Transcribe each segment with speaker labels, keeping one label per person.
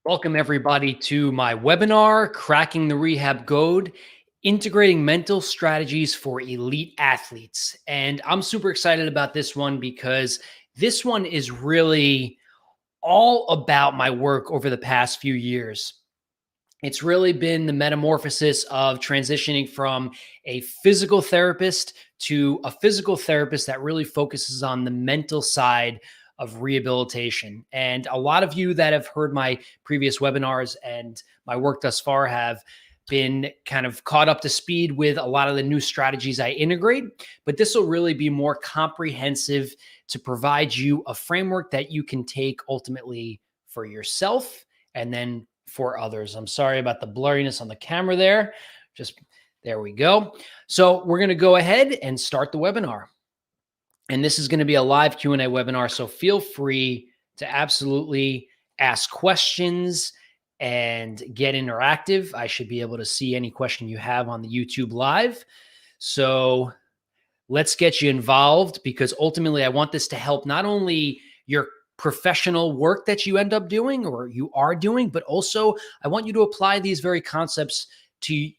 Speaker 1: Welcome, everybody, to my webinar, Cracking the Rehab Code, Integrating Mental Strategies for Elite Athletes. And I'm super excited about this one because this one is really all about my work over the past few years. It's really been the metamorphosis of transitioning from a physical therapist to a physical therapist that really focuses on the mental side of rehabilitation. And a lot of you that have heard my previous webinars and my work thus far have been kind of caught up to speed with a lot of the new strategies I integrate, but this will really be more comprehensive to provide you a framework that you can take ultimately for yourself and then for others. I'm sorry about the blurriness on the camera there. Just there we go. So we're going to go ahead and start the webinar. And this is going to be a live Q&A webinar, so feel free to absolutely ask questions and get interactive. I should be able to see any question you have on the YouTube live. So let's get you involved, because ultimately I want this to help not only your professional work that you end up doing or you are doing, but also I want you to apply these very concepts to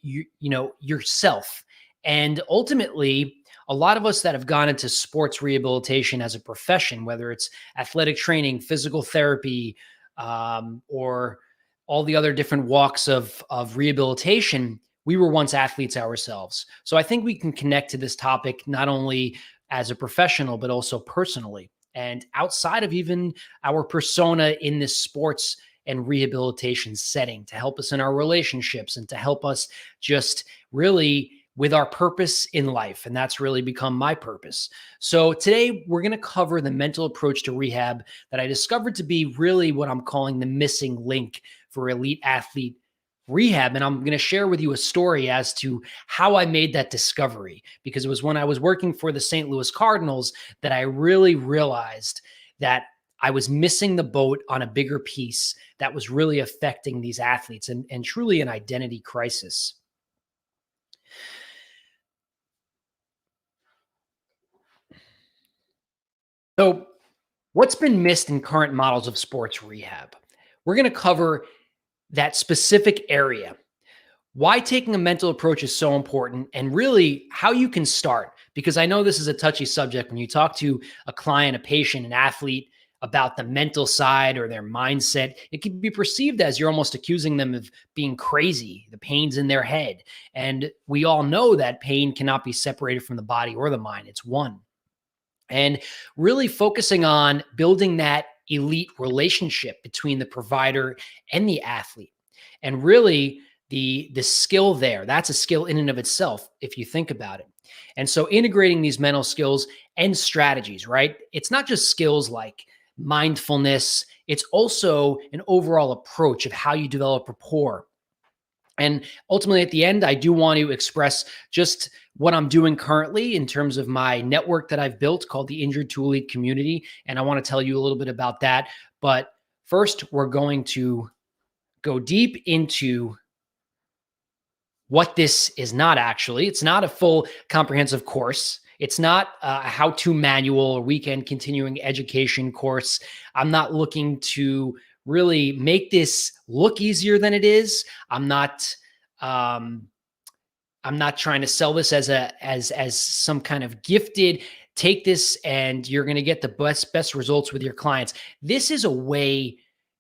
Speaker 1: yourself. And ultimately, a lot of us that have gone into sports rehabilitation as a profession, whether it's athletic training, physical therapy, or all the other different walks of rehabilitation, we were once athletes ourselves. So I think we can connect to this topic not only as a professional, but also personally and outside of even our persona in this sports and rehabilitation setting, to help us in our relationships and to help us just really with our purpose in life. And that's really become my purpose. So today we're going to cover the mental approach to rehab that I discovered to be really what I'm calling the missing link for elite athlete rehab. And I'm going to share with you a story as to how I made that discovery, because it was when I was working for the St. Louis Cardinals that I really realized that I was missing the boat on a bigger piece that was really affecting these athletes and truly an identity crisis. So what's been missed in current models of sports rehab? We're going to cover that specific area, why taking a mental approach is so important, and really how you can start. Because I know this is a touchy subject when you talk to a client, a patient, an athlete about the mental side or their mindset. It can be perceived as you're almost accusing them of being crazy, the pain's in their head. And we all know that pain cannot be separated from the body or the mind, it's one. And really focusing on building that elite relationship between the provider and the athlete. And really the skill there, that's a skill in and of itself, if you think about it. And so integrating these mental skills and strategies, right? It's not just skills like mindfulness, it's also an overall approach of how you develop rapport. And ultimately, at the end, I do want to express just what I'm doing currently in terms of my network that I've built called the Injured to Elite Community. And I want to tell you a little bit about that. But first, we're going to go deep into what this is not actually. It's not a full comprehensive course. It's not a how-to manual or weekend continuing education course. I'm not looking to really make this look easier than it is. I'm not trying to sell this as some kind of gifted, take this and you're going to get the best results with your clients. This is a way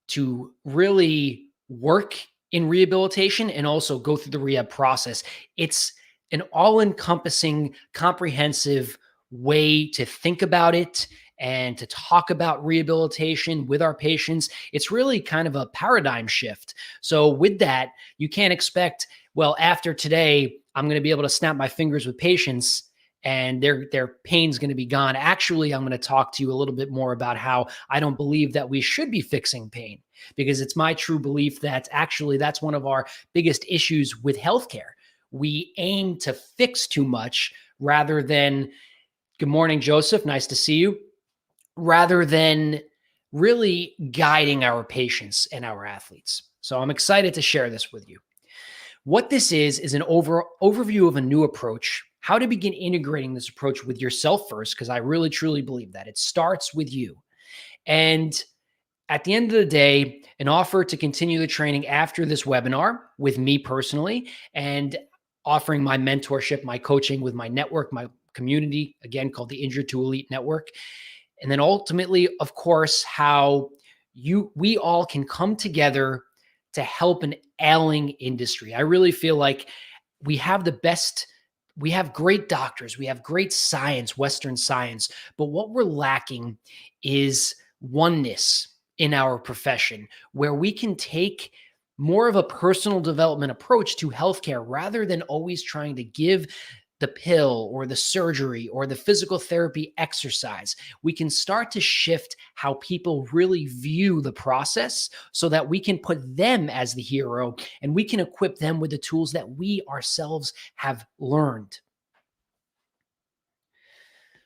Speaker 1: to really work in rehabilitation and also go through the rehab process. It's an all-encompassing, comprehensive way to think about it and to talk about rehabilitation with our patients. It's really kind of a paradigm shift. So with that, you can't expect, well, after today, I'm going to be able to snap my fingers with patients and their pain's going to be gone. Actually, I'm going to talk to you a little bit more about how I don't believe that we should be fixing pain, because it's my true belief that actually that's one of our biggest issues with healthcare. We aim to fix too much rather than, good morning, Joseph, nice to see you, rather than really guiding our patients and our athletes. So I'm excited to share this with you. What this is an overview of a new approach, how to begin integrating this approach with yourself first, because I really, truly believe that it starts with you. And At the end of the day, an offer to continue the training after this webinar with me personally, and offering my mentorship, my coaching with my network, my community, again, called the Injured to Elite Network. And then ultimately, of course, how we all can come together to help an ailing industry. I really feel like we have the best, we have great doctors, we have great science, Western science, but what we're lacking is oneness in our profession, where we can take more of a personal development approach to healthcare rather than always trying to give the pill or the surgery or the physical therapy exercise. We can start to shift how people really view the process so that we can put them as the hero and we can equip them with the tools that we ourselves have learned.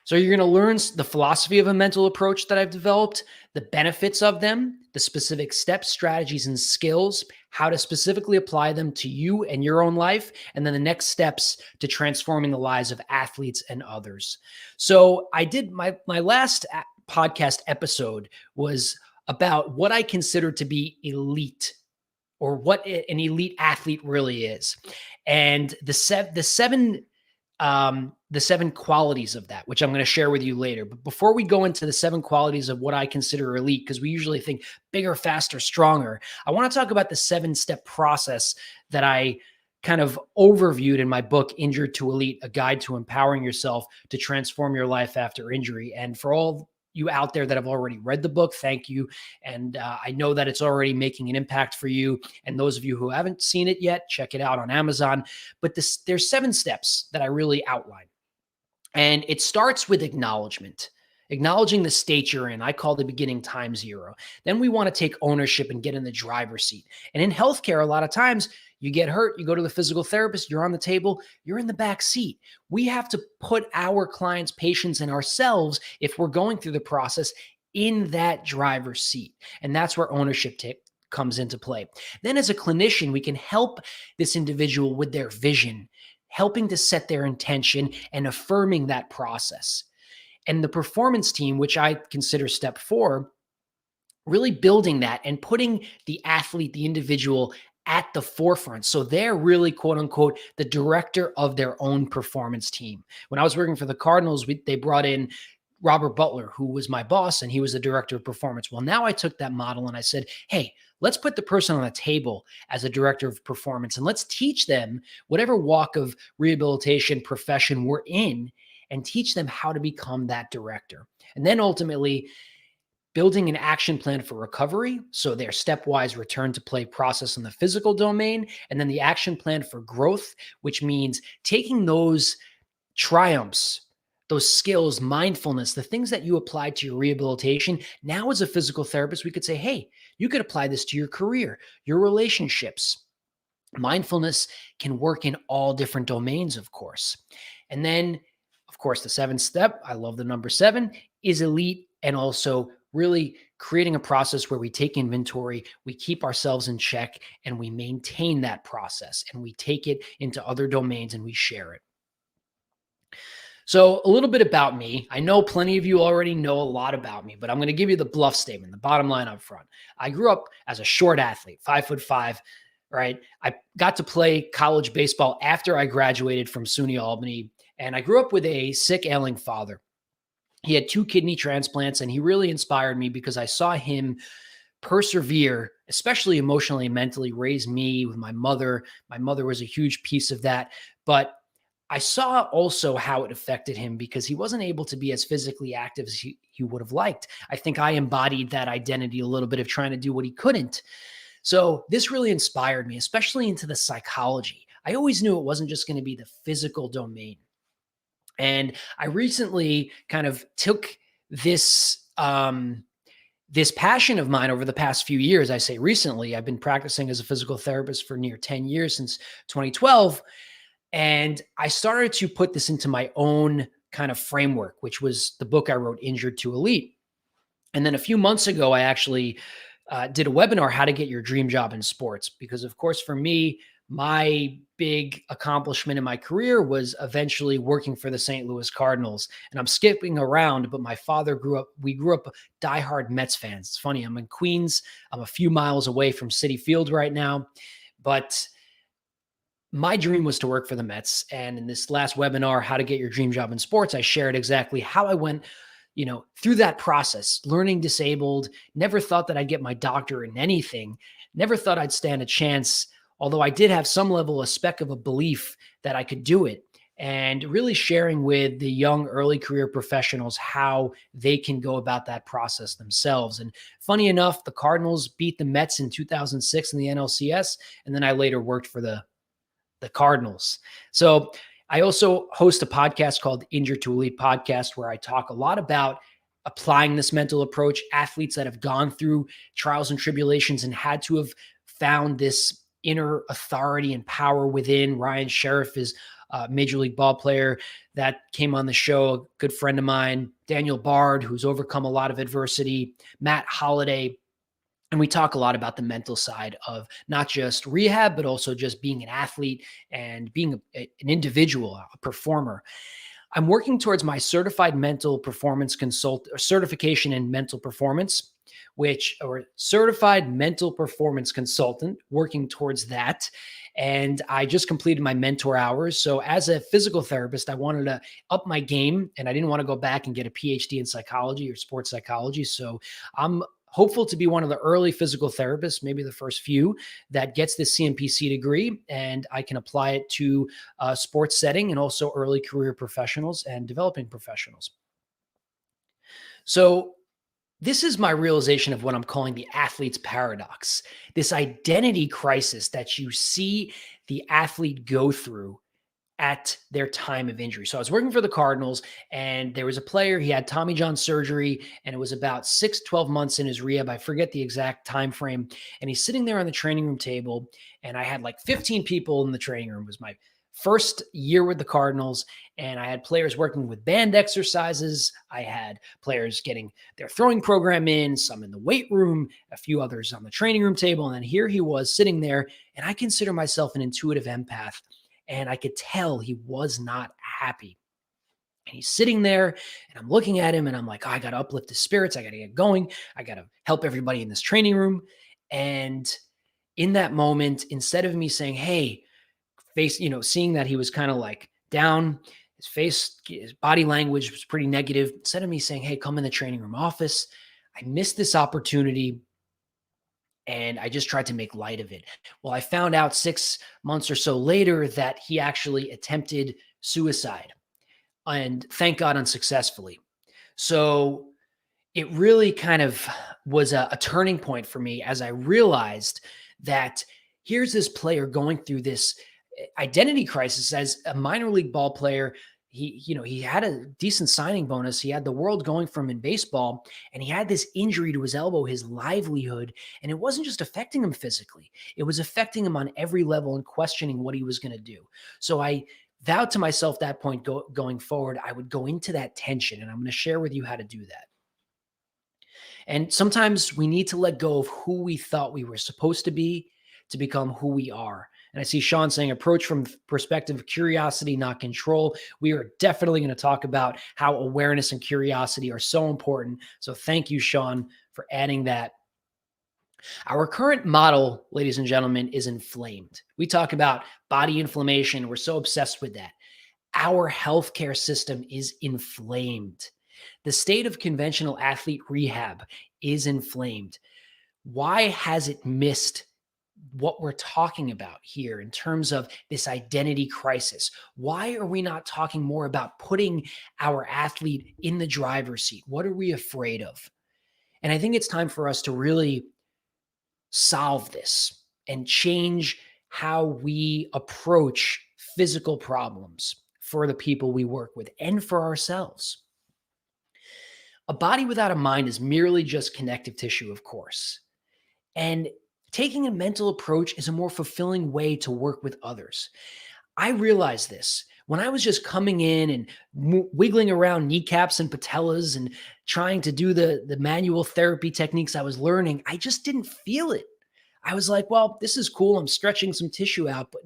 Speaker 1: So you're going to learn the philosophy of a mental approach that I've developed, the benefits of them, the specific steps, strategies, and skills, how to specifically apply them to you and your own life, and then the next steps to transforming the lives of athletes and others. So I did my last podcast episode was about what I consider to be elite, or what an elite athlete really is, and the seven qualities of that, which I'm going to share with you later. But before we go into the 7 qualities of what I consider elite, because we usually think bigger, faster, stronger, I want to talk about the 7-step process that I kind of overviewed in my book, Injured to Elite, A Guide to Empowering Yourself to Transform Your Life After Injury. And for all you out there that have already read the book, thank you. And I know that it's already making an impact for you. And those of you who haven't seen it yet, check it out on Amazon. But there's 7 steps that I really outline. And it starts with acknowledgement, acknowledging the state you're in. I call the beginning time zero. Then we want to take ownership and get in the driver's seat. And in healthcare, a lot of times you get hurt, you go to the physical therapist, you're on the table, you're in the back seat. We have to put our clients, patients, and ourselves, if we're going through the process, in that driver's seat. And that's where ownership comes into play. Then as a clinician, we can help this individual with their vision, helping to set their intention and affirming that process. And the performance team, which I consider step 4, really building that and putting the athlete, the individual, at the forefront. So they're really, quote unquote, the director of their own performance team. When I was working for the Cardinals, they brought in Robert Butler, who was my boss, and he was the director of performance. Well, now I took that model and I said, hey, let's put the person on the table as a director of performance, and let's teach them whatever walk of rehabilitation profession we're in, and teach them how to become that director. And then ultimately building an action plan for recovery, so their stepwise return to play process in the physical domain, and then the action plan for growth, which means taking those triumphs, those skills, mindfulness, the things that you applied to your rehabilitation. Now, as a physical therapist, we could say, hey, you could apply this to your career, your relationships. Mindfulness can work in all different domains, of course. And then, of course, the 7th step, I love the number 7, is elite, and also really creating a process where we take inventory, we keep ourselves in check, and we maintain that process, and we take it into other domains and we share it. So a little bit about me. I know plenty of you already know a lot about me, but I'm going to give you the bluff statement, the bottom line up front. I grew up as a short athlete, 5'5", right? I got to play college baseball after I graduated from SUNY Albany, and I grew up with a sick, ailing father. He had 2 kidney transplants, and he really inspired me because I saw him persevere, especially emotionally and mentally, raise me with my mother. My mother was a huge piece of that. But I saw also how it affected him because he wasn't able to be as physically active as he would have liked. I think I embodied that identity a little bit of trying to do what he couldn't. So this really inspired me, especially into the psychology. I always knew it wasn't just going to be the physical domain. And I recently kind of took this this passion of mine over the past few years. I say recently, I've been practicing as a physical therapist for near 10 years, since 2012. And I started to put this into my own kind of framework, which was the book I wrote, Injured to Elite. And then a few months ago, I actually did a webinar, How to Get Your Dream Job in Sports. Because of course, for me, my big accomplishment in my career was eventually working for the St. Louis Cardinals. And I'm skipping around, but my father we grew up diehard Mets fans. It's funny, I'm in Queens. I'm a few miles away from Citi Field right now, but my dream was to work for the Mets. And in this last webinar, How to Get Your Dream Job in Sports, I shared exactly how I went, through that process, learning disabled, never thought that I'd get my doctorate in anything, never thought I'd stand a chance, although I did have some level, a speck of a belief that I could do it. And really sharing with the young early career professionals how they can go about that process themselves. And funny enough, the Cardinals beat the Mets in 2006 in the NLCS. And then I later worked for the Cardinals. So I also host a podcast called Injured to Elite Podcast, where I talk a lot about applying this mental approach, athletes that have gone through trials and tribulations and had to have found this inner authority and power within. Ryan Sheriff is a Major League ball player that came on the show, a good friend of mine, Daniel Bard, who's overcome a lot of adversity, Matt Holliday. And we talk a lot about the mental side of not just rehab, but also just being an athlete and being an individual, a performer. I'm working towards my certified mental performance certification in mental performance, or certified mental performance consultant, working towards that. And I just completed my mentor hours. So as a physical therapist, I wanted to up my game, and I didn't want to go back and get a PhD in psychology or sports psychology. So I'm hopeful to be one of the early physical therapists, maybe the first few, that gets this CMPC degree, and I can apply it to a sports setting and also early career professionals and developing professionals. So this is my realization of what I'm calling the athlete's paradox, this identity crisis that you see the athlete go through at their time of injury. So I was working for the Cardinals, and there was a player, he had Tommy John surgery, and it was about 12 months in his rehab. I forget the exact time frame. And he's sitting there on the training room table, and I had like 15 people in the training room. It was my first year with the Cardinals, and I had players working with band exercises. I had players getting their throwing program in, some in the weight room, a few others on the training room table. And then here he was sitting there, and I consider myself an intuitive empath. And I could tell he was not happy. And he's sitting there, and I'm looking at him, and I'm like, oh, I got to uplift his spirits. I got to get going. I got to help everybody in this training room. And in that moment, instead of me saying, hey, seeing that he was kind of like down, his body language was pretty negative. Instead of me saying, hey, come in the training room office, I missed this opportunity. And I just tried to make light of it. Well, I found out 6 months or so later that he actually attempted suicide, and thank God unsuccessfully. So it really kind of was a turning point for me as I realized that here's this player going through this identity crisis as a minor league ball player. He had a decent signing bonus. He had the world going for him in baseball, and he had this injury to his elbow, his livelihood. And it wasn't just affecting him physically. It was affecting him on every level and questioning what he was going to do. So I vowed to myself that point going forward, I would go into that tension, and I'm going to share with you how to do that. And sometimes we need to let go of who we thought we were supposed to be to become who we are. And I see Sean saying approach from perspective of curiosity, not control. We are definitely going to talk about how awareness and curiosity are so important. So thank you, Sean, for adding that. Our current model, ladies and gentlemen, is inflamed. We talk about body inflammation. We're so obsessed with that. Our healthcare system is inflamed. The state of conventional athlete rehab is inflamed. Why has it missed what we're talking about here in terms of this identity crisis? Why are we not talking more about putting our athlete in the driver's seat? What are we afraid of? And I think it's time for us to really solve this and change how we approach physical problems for the people we work with and for ourselves. A body without a mind is merely just connective tissue, of course. And taking a mental approach is a more fulfilling way to work with others. I realized this when I was just coming in and wiggling around kneecaps and patellas and trying to do the manual therapy techniques I was learning. I just didn't feel it. I was like, well, this is cool. I'm stretching some tissue out, but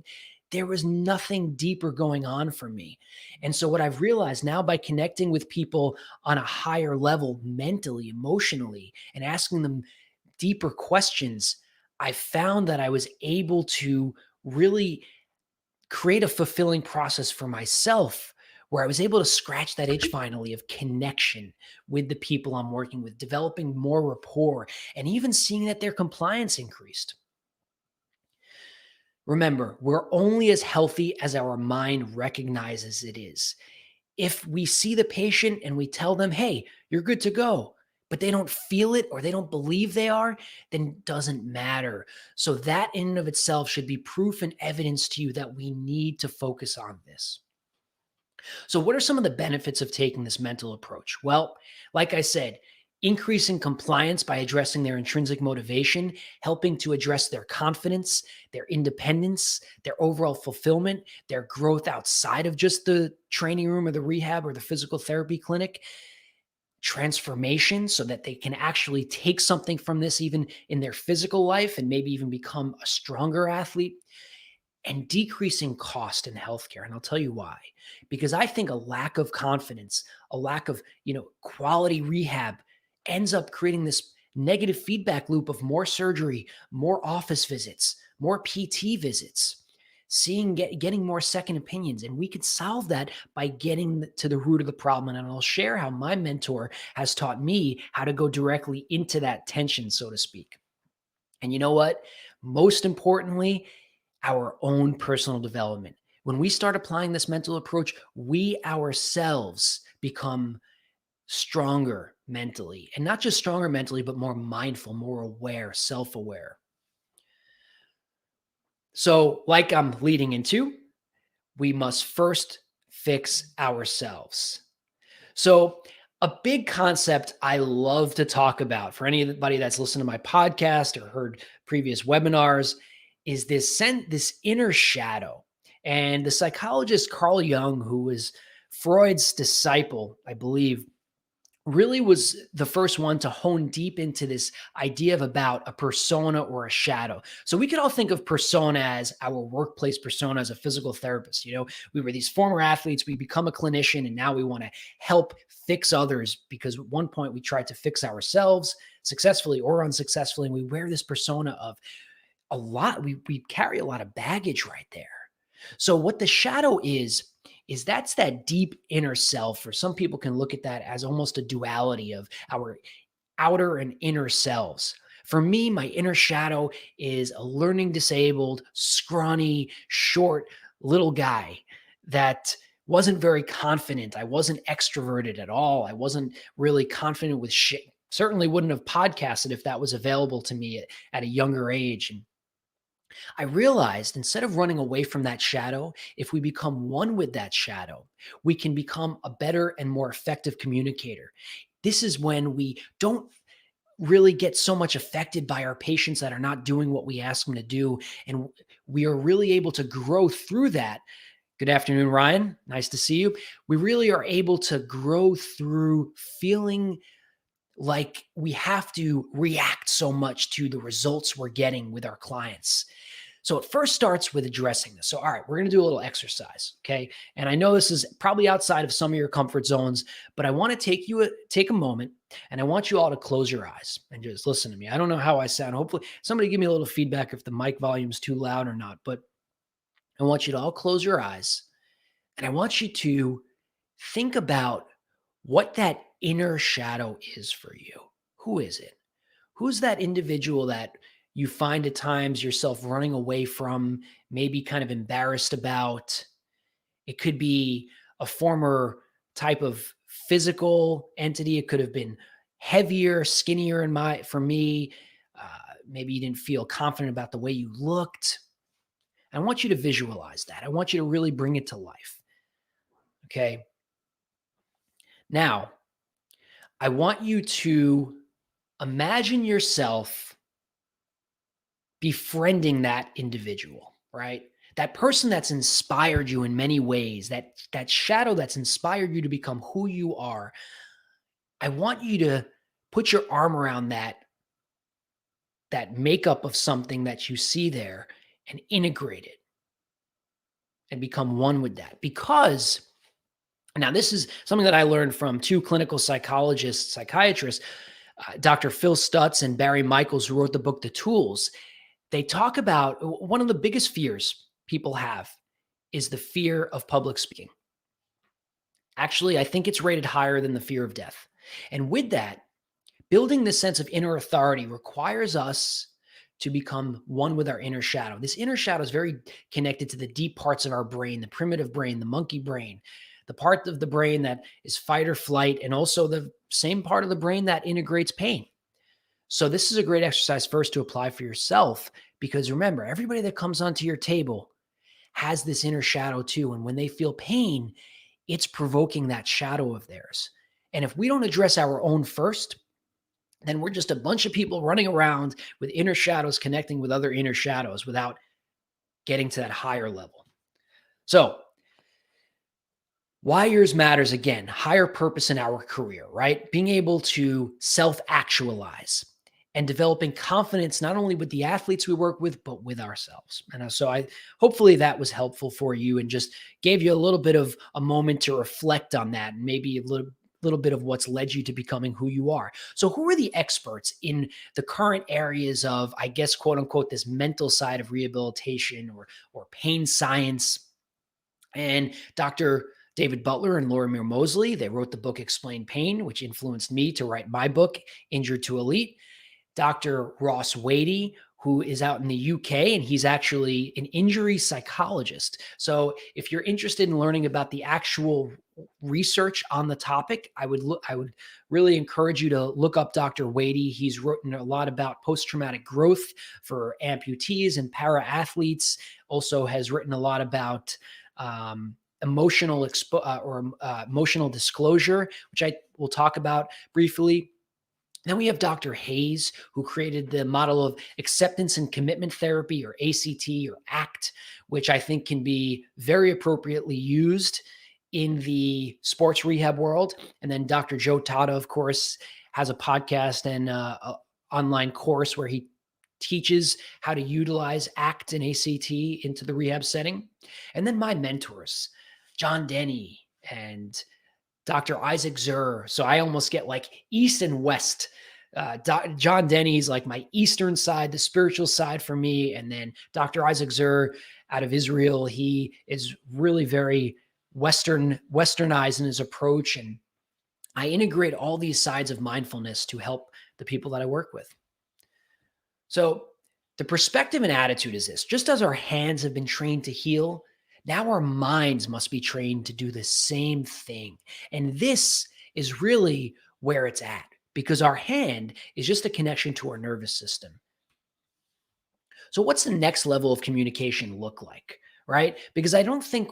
Speaker 1: there was nothing deeper going on for me. And so, what I've realized now by connecting with people on a higher level, mentally, emotionally, and asking them deeper questions, I found that I was able to really create a fulfilling process for myself where I was able to scratch that itch finally of connection with the people I'm working with, developing more rapport, and even seeing that their compliance increased. Remember, we're only as healthy as our mind recognizes it is. If we see the patient and we tell them, hey, you're good to go, but they don't feel it or they don't believe they are, then it doesn't matter. So that in and of itself should be proof and evidence to you that we need to focus on this. So, what are some of the benefits of taking this mental approach? Well, like I said, increasing compliance by addressing their intrinsic motivation, helping to address their confidence, their independence, their overall fulfillment, their growth outside of just the training room or the rehab or the physical therapy clinic, transformation so that they can actually take something from this even in their physical life and maybe even become a stronger athlete, and decreasing cost in healthcare. And I'll tell you why. Because I think a lack of confidence, a lack of, quality rehab ends up creating this negative feedback loop of more surgery, more office visits, more PT visits, getting more second opinions. And we could solve that by getting to the root of the problem. And I'll share how my mentor has taught me how to go directly into that tension, so to speak. And you know what? Most importantly, our own personal development. When we start applying this mental approach, we ourselves become stronger mentally, and not just stronger mentally, but more mindful, more aware, self aware. So, like I'm leading into, we must first fix ourselves. So, a big concept I love to talk about for anybody that's listened to my podcast or heard previous webinars is this inner shadow. And the psychologist Carl Jung, who was Freud's disciple, I believe, really was the first one to hone deep into this idea of about a persona or a shadow. So we could all think of persona as our workplace persona as a physical therapist. We were these former athletes, we become a clinician, and now we want to help fix others because at one point we tried to fix ourselves successfully or unsuccessfully. And we wear this persona of a lot, we carry a lot of baggage right there. So what the shadow is that's that deep inner self, or some people can look at that as almost a duality of our outer and inner selves. For me, my inner shadow is a learning disabled, scrawny, short little guy that wasn't very confident. I wasn't extroverted at all. I wasn't really confident with shit. Certainly wouldn't have podcasted if that was available to me at a younger age. And I realized instead of running away from that shadow, if we become one with that shadow, we can become a better and more effective communicator. This is when we don't really get so much affected by our patients that are not doing what we ask them to do. And we are really able to grow through that. Good afternoon, Ryan. Nice to see you. We really are able to grow through feeling like we have to react so much to the results we're getting with our clients. So it first starts with addressing this. So, all right, we're going to do a little exercise. Okay. And I know this is probably outside of some of your comfort zones, but I want to take a moment and I want you all to close your eyes and just listen to me. I don't know how I sound. Hopefully somebody give me a little feedback if the mic volume is too loud or not, but I want you to all close your eyes and I want you to think about what that inner shadow is for you. Who is it? Who's that individual that you find at times yourself running away from, maybe kind of embarrassed about? It could be a former type of physical entity. It could have been heavier, skinnier for me. Maybe you didn't feel confident about the way you looked. I want you to visualize that. I want you to really bring it to life. Okay. Now, I want you to imagine yourself befriending that individual, right? That person that's inspired you in many ways, that shadow that's inspired you to become who you are. I want you to put your arm around that makeup of something that you see there and integrate it. and become one with that. Because now this is something that I learned from two clinical psychologists, psychiatrists, Dr. Phil Stutz and Barry Michaels, who wrote the book, The Tools. They talk about one of the biggest fears people have is the fear of public speaking. Actually, I think it's rated higher than the fear of death. And with that, building this sense of inner authority requires us to become one with our inner shadow. This inner shadow is very connected to the deep parts of our brain, the primitive brain, the monkey brain, the part of the brain that is fight or flight, and also the same part of the brain that integrates pain. So this is a great exercise first to apply for yourself, because remember, everybody that comes onto your table has this inner shadow too. And when they feel pain, it's provoking that shadow of theirs. And if we don't address our own first, then we're just a bunch of people running around with inner shadows connecting with other inner shadows without getting to that higher level. So why yours matters, again, higher purpose in our career, right? Being able to self-actualize and developing confidence, not only with the athletes we work with, but with ourselves. And so hopefully that was helpful for you and just gave you a little bit of a moment to reflect on that, and maybe a little bit of what's led you to becoming who you are. So who are the experts in the current areas of, I guess, quote unquote, this mental side of rehabilitation or pain science? And Dr. David Butler and Lorimer Mosley, they wrote the book Explain Pain, which influenced me to write my book, Injured to Elite. Dr. Ross Wadey, who is out in the UK, and he's actually an injury psychologist. So if you're interested in learning about the actual research on the topic, I would really encourage you to look up Dr. Wadey. He's written a lot about post-traumatic growth for amputees and para-athletes. Also has written a lot about emotional disclosure, which I will talk about briefly. Then we have Dr. Hayes, who created the model of acceptance and commitment therapy, or ACT or ACT, which I think can be very appropriately used in the sports rehab world. And then Dr. Joe Tata, of course, has a podcast and an online course where he teaches how to utilize ACT and ACT into the rehab setting. And then my mentors, John Denny and Dr. Isaac Zur. So I almost get like East and West. John Denny's like my Eastern side, the spiritual side for me. And then Dr. Isaac Zur out of Israel, he is really very Westernized in his approach. And I integrate all these sides of mindfulness to help the people that I work with. So the perspective and attitude is this: just as our hands have been trained to heal, now our minds must be trained to do the same thing. And this is really where it's at, because our hand is just a connection to our nervous system. So what's the next level of communication look like, right? Because I don't think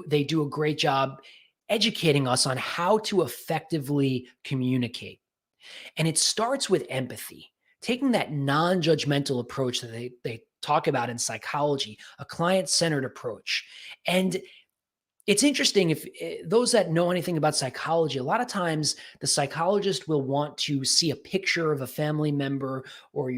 Speaker 1: they do a great job educating us on how to effectively communicate. And it starts with empathy, taking that non-judgmental approach that they talk about in psychology, a client-centered approach. And it's interesting, if those that know anything about psychology, a lot of times the psychologist will want to see a picture of a family member or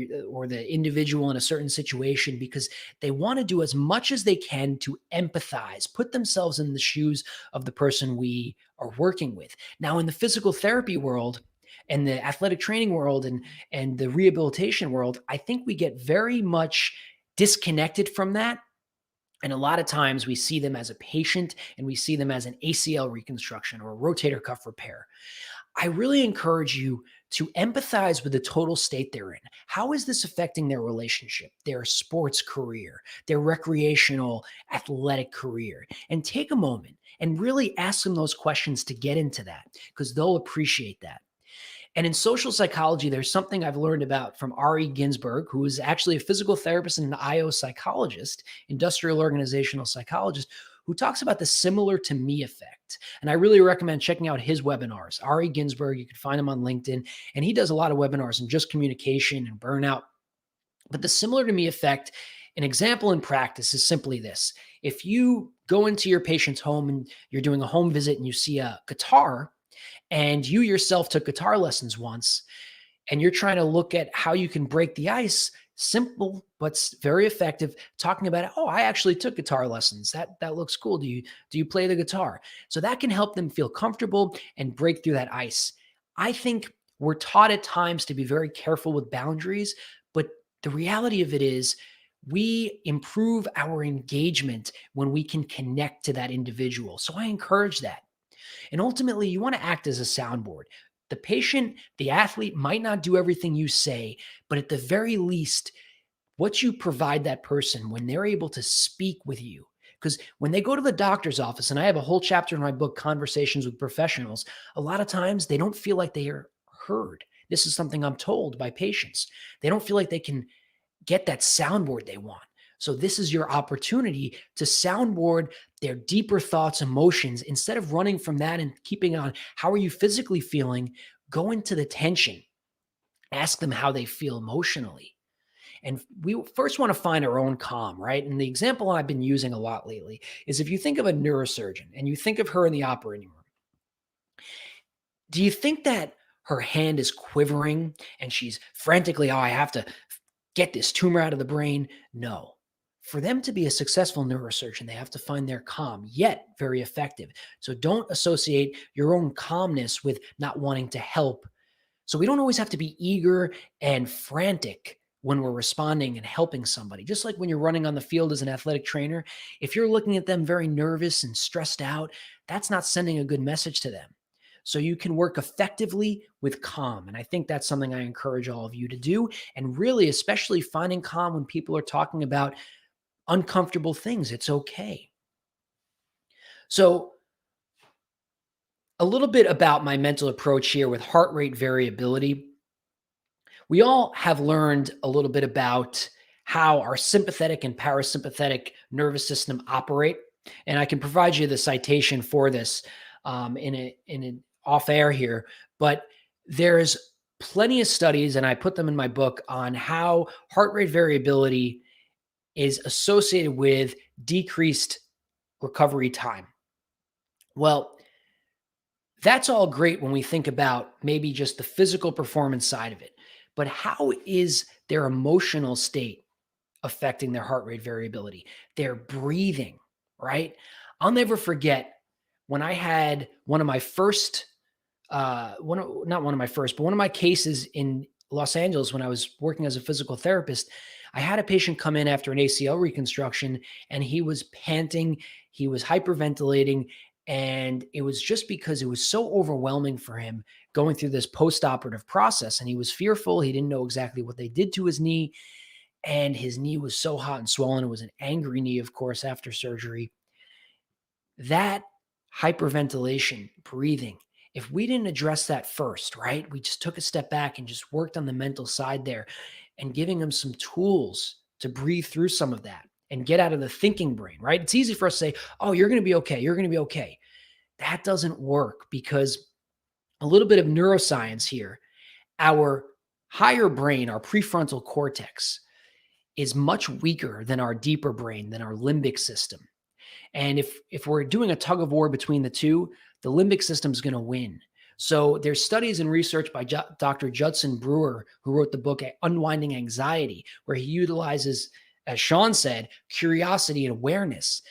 Speaker 1: the individual in a certain situation, because they want to do as much as they can to empathize, put themselves in the shoes of the person we are working with. Now, in the physical therapy world and the athletic training world and the rehabilitation world, I think we get very much disconnected from that. And a lot of times we see them as a patient, and we see them as an ACL reconstruction or a rotator cuff repair. I really encourage you to empathize with the total state they're in. How is this affecting their relationship, their sports career, their recreational athletic career? And take a moment and really ask them those questions to get into that, because they'll appreciate that. And in social psychology, there's something I've learned about from Ari Ginsberg, who is actually a physical therapist and an IO psychologist, industrial organizational psychologist, who talks about the similar to me effect. And I really recommend checking out his webinars. Ari Ginsberg, you can find him on LinkedIn, and he does a lot of webinars on just communication and burnout. But the similar to me effect, an example in practice is simply this: if you go into your patient's home and you're doing a home visit and you see a guitar, and you yourself took guitar lessons once, and you're trying to look at how you can break the ice, simple but very effective, talking about, oh, I actually took guitar lessons. That looks cool. Do you play the guitar? So that can help them feel comfortable and break through that ice. I think we're taught at times to be very careful with boundaries, but the reality of it is we improve our engagement when we can connect to that individual. So I encourage that. And ultimately, you want to act as a soundboard. The patient, the athlete might not do everything you say, but at the very least, what you provide that person when they're able to speak with you. Because when they go to the doctor's office, and I have a whole chapter in my book, Conversations with Professionals, a lot of times they don't feel like they are heard. This is something I'm told by patients. They don't feel like they can get that soundboard they want. So this is your opportunity to soundboard their deeper thoughts, emotions, instead of running from that and keeping on, how are you physically feeling? Go into the tension. Ask them how they feel emotionally. And we first want to find our own calm, right? And the example I've been using a lot lately is, if you think of a neurosurgeon and you think of her in the operating room, do you think that her hand is quivering and she's frantically, oh, I have to get this tumor out of the brain? No. For them to be a successful neurosurgeon, they have to find their calm, yet very effective. So don't associate your own calmness with not wanting to help. So we don't always have to be eager and frantic when we're responding and helping somebody. Just like when you're running on the field as an athletic trainer, if you're looking at them very nervous and stressed out, that's not sending a good message to them. So you can work effectively with calm. And I think that's something I encourage all of you to do. And really, especially finding calm when people are talking about uncomfortable things. It's okay. So a little bit about my mental approach here with heart rate variability. We all have learned a little bit about how our sympathetic and parasympathetic nervous system operate. And I can provide you the citation for this in an off air here. But there's plenty of studies, and I put them in my book, on how heart rate variability is associated with decreased recovery time. Well, that's all great when we think about maybe just the physical performance side of it. But how is their emotional state affecting their heart rate variability? Their breathing, right? I'll never forget when I had one of my first, not one of my first, but one of my cases in Los Angeles when I was working as a physical therapist. I had a patient come in after an ACL reconstruction, and he was panting, he was hyperventilating, and it was just because it was so overwhelming for him going through this post-operative process. And he was fearful. He didn't know exactly what they did to his knee. And his knee was so hot and swollen. It was an angry knee, of course, after surgery. That hyperventilation, breathing, if we didn't address that first, right? We just took a step back and just worked on the mental side there and giving them some tools to breathe through some of that and get out of the thinking brain, right? It's easy for us to say, oh, you're going to be okay. You're going to be okay. That doesn't work, because a little bit of neuroscience here. Our higher brain, our prefrontal cortex, is much weaker than our deeper brain, than our limbic system. And if we're doing a tug of war between the two, the limbic system is going to win. So there's studies and research by Dr. Judson Brewer, who wrote the book Unwinding Anxiety, where he utilizes, as Sean said, curiosity and awareness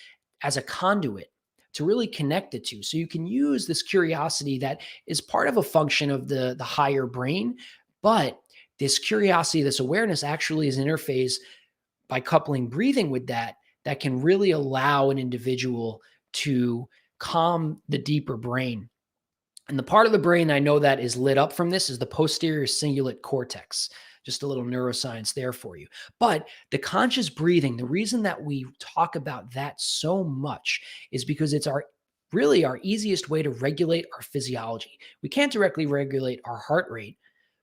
Speaker 1: as a conduit to really connect the two. So you can use this curiosity that is part of a function of the higher brain, but this curiosity, this awareness actually is an interface by coupling breathing with that can really allow an individual to calm the deeper brain. And the part of the brain I know that is lit up from this is the posterior cingulate cortex. Just a little neuroscience there for you. But the conscious breathing, the reason that we talk about that so much is because it's really our easiest way to regulate our physiology. We can't directly regulate our heart rate,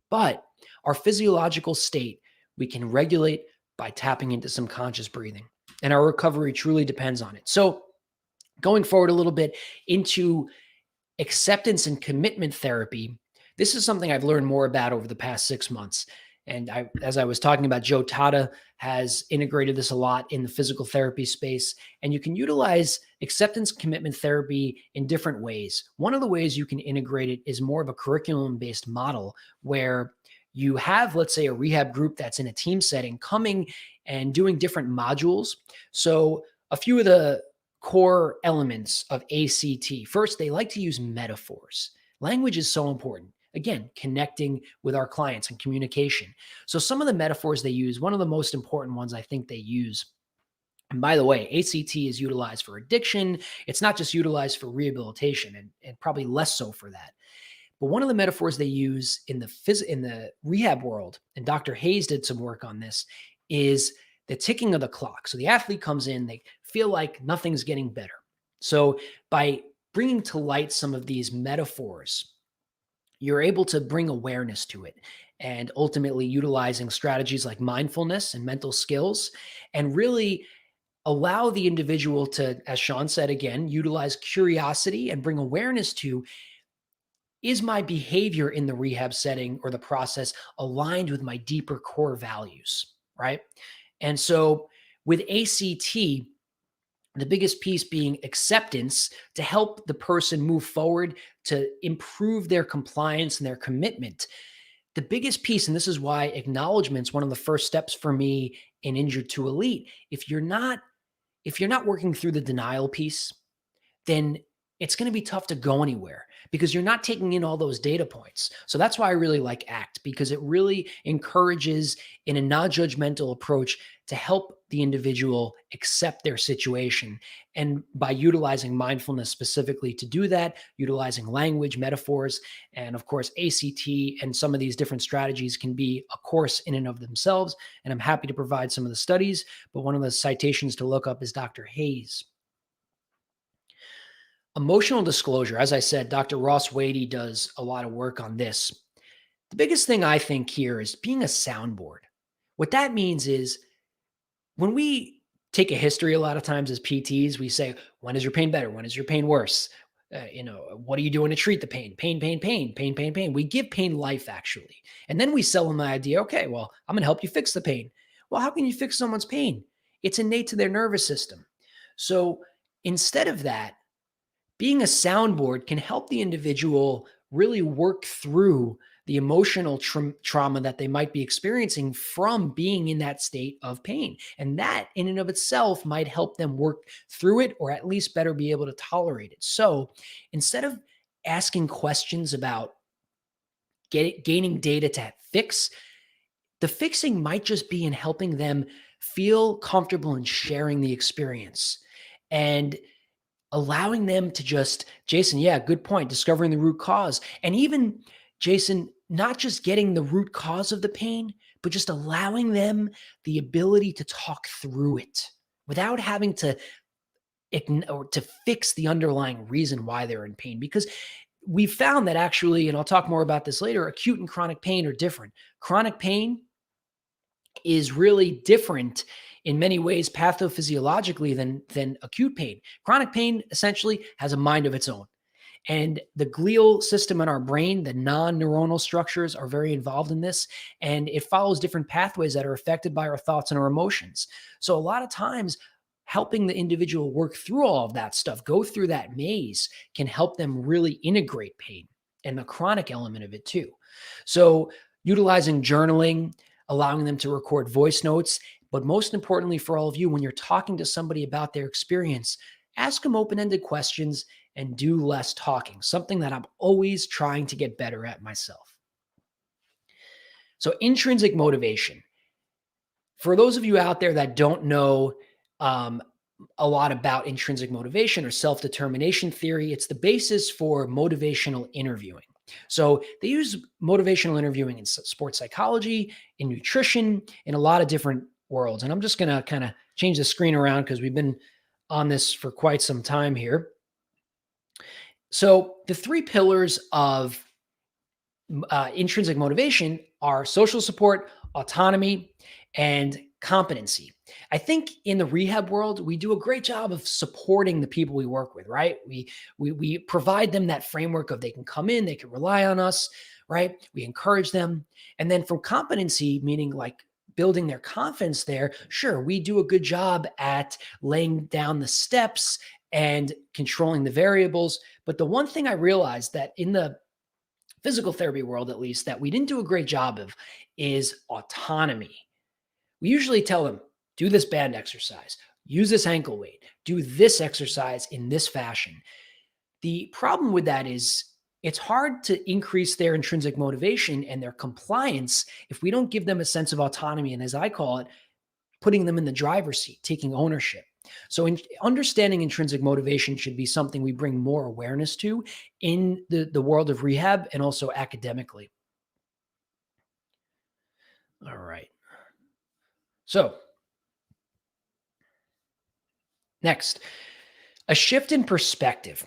Speaker 1: but our physiological state we can regulate by tapping into some conscious breathing. And our recovery truly depends on it. So going forward a little bit into acceptance and commitment therapy, this is something I've learned more about over the past 6 months. And as I was talking about, Joe Tata has integrated this a lot in the physical therapy space. And you can utilize acceptance commitment therapy in different ways. One of the ways you can integrate it is more of a curriculum-based model where you have, let's say, a rehab group that's in a team setting coming and doing different modules. So, a few of the core elements of ACT. First, they like to use metaphors. Language is so important. Again, connecting with our clients and communication. So, some of the metaphors they use, one of the most important ones I think they use, and by the way, ACT is utilized for addiction. It's not just utilized for rehabilitation, and probably less so for that. But one of the metaphors they use in the rehab world, and Dr. Hayes did some work on this, is the ticking of the clock. So the athlete comes in, they feel like nothing's getting better. So by bringing to light some of these metaphors, you're able to bring awareness to it, and ultimately utilizing strategies like mindfulness and mental skills, and really allow the individual to, as Sean said again, utilize curiosity and bring awareness to, is my behavior in the rehab setting or the process aligned with my deeper core values, right? And so with ACT, the biggest piece being acceptance to help the person move forward to improve their compliance and their commitment. The biggest piece, and this is why acknowledgement is one of the first steps for me in Injured to Elite. If you're not working through the denial piece, then it's going to be tough to go anywhere because you're not taking in all those data points. So that's why I really like ACT, because it really encourages in a non-judgmental approach to help the individual accept their situation. And by utilizing mindfulness specifically to do that, utilizing language, metaphors, and of course, ACT and some of these different strategies can be a course in and of themselves. And I'm happy to provide some of the studies, but one of the citations to look up is Dr. Hayes. Emotional disclosure, as I said, Dr. Ross Wadey does a lot of work on this. The biggest thing I think here is being a soundboard. What that means is when we take a history, a lot of times as PTs, we say, when is your pain better? When is your pain worse? What are you doing to treat the pain? Pain, pain, pain, pain, pain, pain. We give pain life, actually. And then we sell them the idea, okay, well, I'm going to help you fix the pain. Well, how can you fix someone's pain? It's innate to their nervous system. So instead of that, being a soundboard can help the individual really work through the emotional trauma that they might be experiencing from being in that state of pain. And that in and of itself might help them work through it, or at least better be able to tolerate it. So instead of asking questions about gaining data to fix, the fixing might just be in helping them feel comfortable in sharing the experience and allowing them to just, Jason, yeah, good point, discovering the root cause. And even, Jason, not just getting the root cause of the pain, but just allowing them the ability to talk through it without having to or to fix the underlying reason why they're in pain. Because we found that actually, and I'll talk more about this later, acute and chronic pain are different. Chronic pain is really different in many ways pathophysiologically than acute pain. Chronic pain essentially has a mind of its own. And the glial system in our brain, the non-neuronal structures are very involved in this. And it follows different pathways that are affected by our thoughts and our emotions. So a lot of times, helping the individual work through all of that stuff, go through that maze, can help them really integrate pain and the chronic element of it too. So utilizing journaling, allowing them to record voice notes, but most importantly for all of you, when you're talking to somebody about their experience, ask them open-ended questions and do less talking, something that I'm always trying to get better at myself. So intrinsic motivation. For those of you out there that don't know a lot about intrinsic motivation or self-determination theory, it's the basis for motivational interviewing. So they use motivational interviewing in sports psychology, in nutrition, in a lot of different worlds. And I'm just going to kind of change the screen around because we've been on this for quite some time here. So the three pillars of intrinsic motivation are social support, autonomy, and competency. I think in the rehab world, we do a great job of supporting the people we work with, right? We provide them that framework of they can come in, they can rely on us, right? We encourage them. And then from competency, meaning like building their confidence there, sure, we do a good job at laying down the steps and controlling the variables. But the one thing I realized that in the physical therapy world, at least, that we didn't do a great job of is autonomy. We usually tell them, do this band exercise, use this ankle weight, do this exercise in this fashion. The problem with that is it's hard to increase their intrinsic motivation and their compliance if we don't give them a sense of autonomy. And as I call it, putting them in the driver's seat, taking ownership. So understanding intrinsic motivation should be something we bring more awareness to in the world of rehab and also academically. All right. So next, a shift in perspective.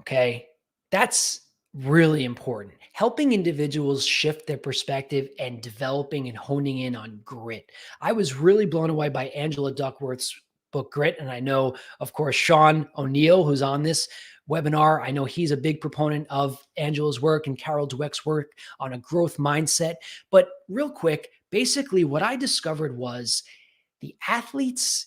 Speaker 1: Okay. That's really important. Helping individuals shift their perspective and developing and honing in on grit. I was really blown away by Angela Duckworth's book, Grit. And I know, of course, Sean O'Neill, who's on this webinar, I know he's a big proponent of Angela's work and Carol Dweck's work on a growth mindset. But real quick, basically what I discovered was the athletes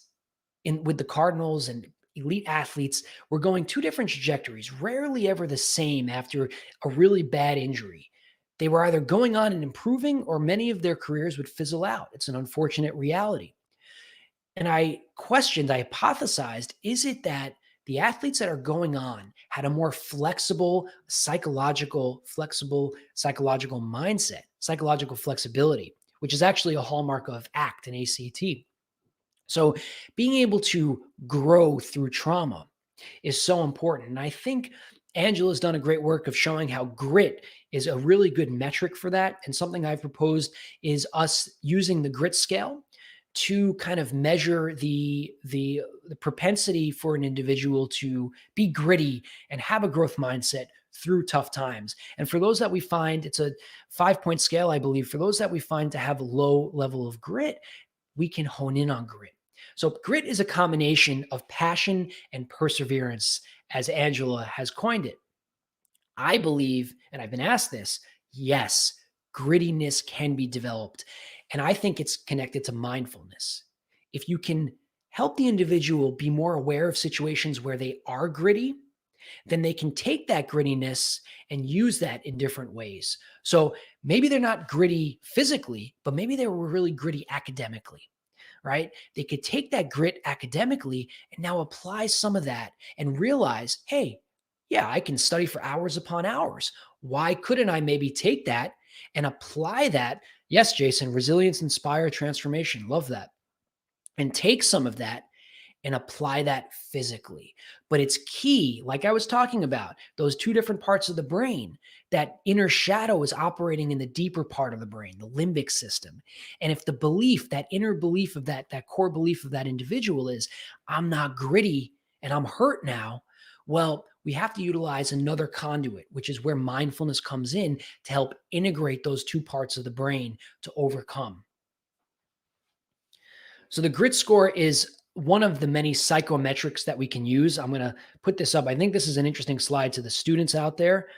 Speaker 1: with the Cardinals and elite athletes were going two different trajectories, rarely ever the same after a really bad injury. They were either going on and improving, or many of their careers would fizzle out. It's an unfortunate reality. And I hypothesized, is it that the athletes that are going on had a more flexible psychological mindset, psychological flexibility, which is actually a hallmark of ACT and ACT. So being able to grow through trauma is so important. And I think Angela's done a great work of showing how grit is a really good metric for that. And something I've proposed is us using the grit scale to kind of measure the propensity for an individual to be gritty and have a growth mindset through tough times. And for those that we find, it's a 5-point scale, I believe, for those that we find to have a low level of grit, we can hone in on grit. So grit is a combination of passion and perseverance, as Angela has coined it. I believe, and I've been asked this, yes, grittiness can be developed. And I think it's connected to mindfulness. If you can help the individual be more aware of situations where they are gritty, then they can take that grittiness and use that in different ways. So maybe they're not gritty physically, but maybe they were really gritty academically, right? They could take that grit academically and now apply some of that and realize, hey, yeah, I can study for hours upon hours. Why couldn't I maybe take that and apply that? Yes, Jason, resilience, inspire, transformation. Love that. And take some of that and apply that physically. But it's key, like I was talking about, those two different parts of the brain. That inner shadow is operating in the deeper part of the brain, the limbic system. And if the belief, that inner belief of that core belief of that individual is, I'm not gritty and I'm hurt now, well, we have to utilize another conduit, which is where mindfulness comes in to help integrate those two parts of the brain to overcome. So the grit score is one of the many psychometrics that we can use. I'm going to put this up. I think this is an interesting slide to the students out there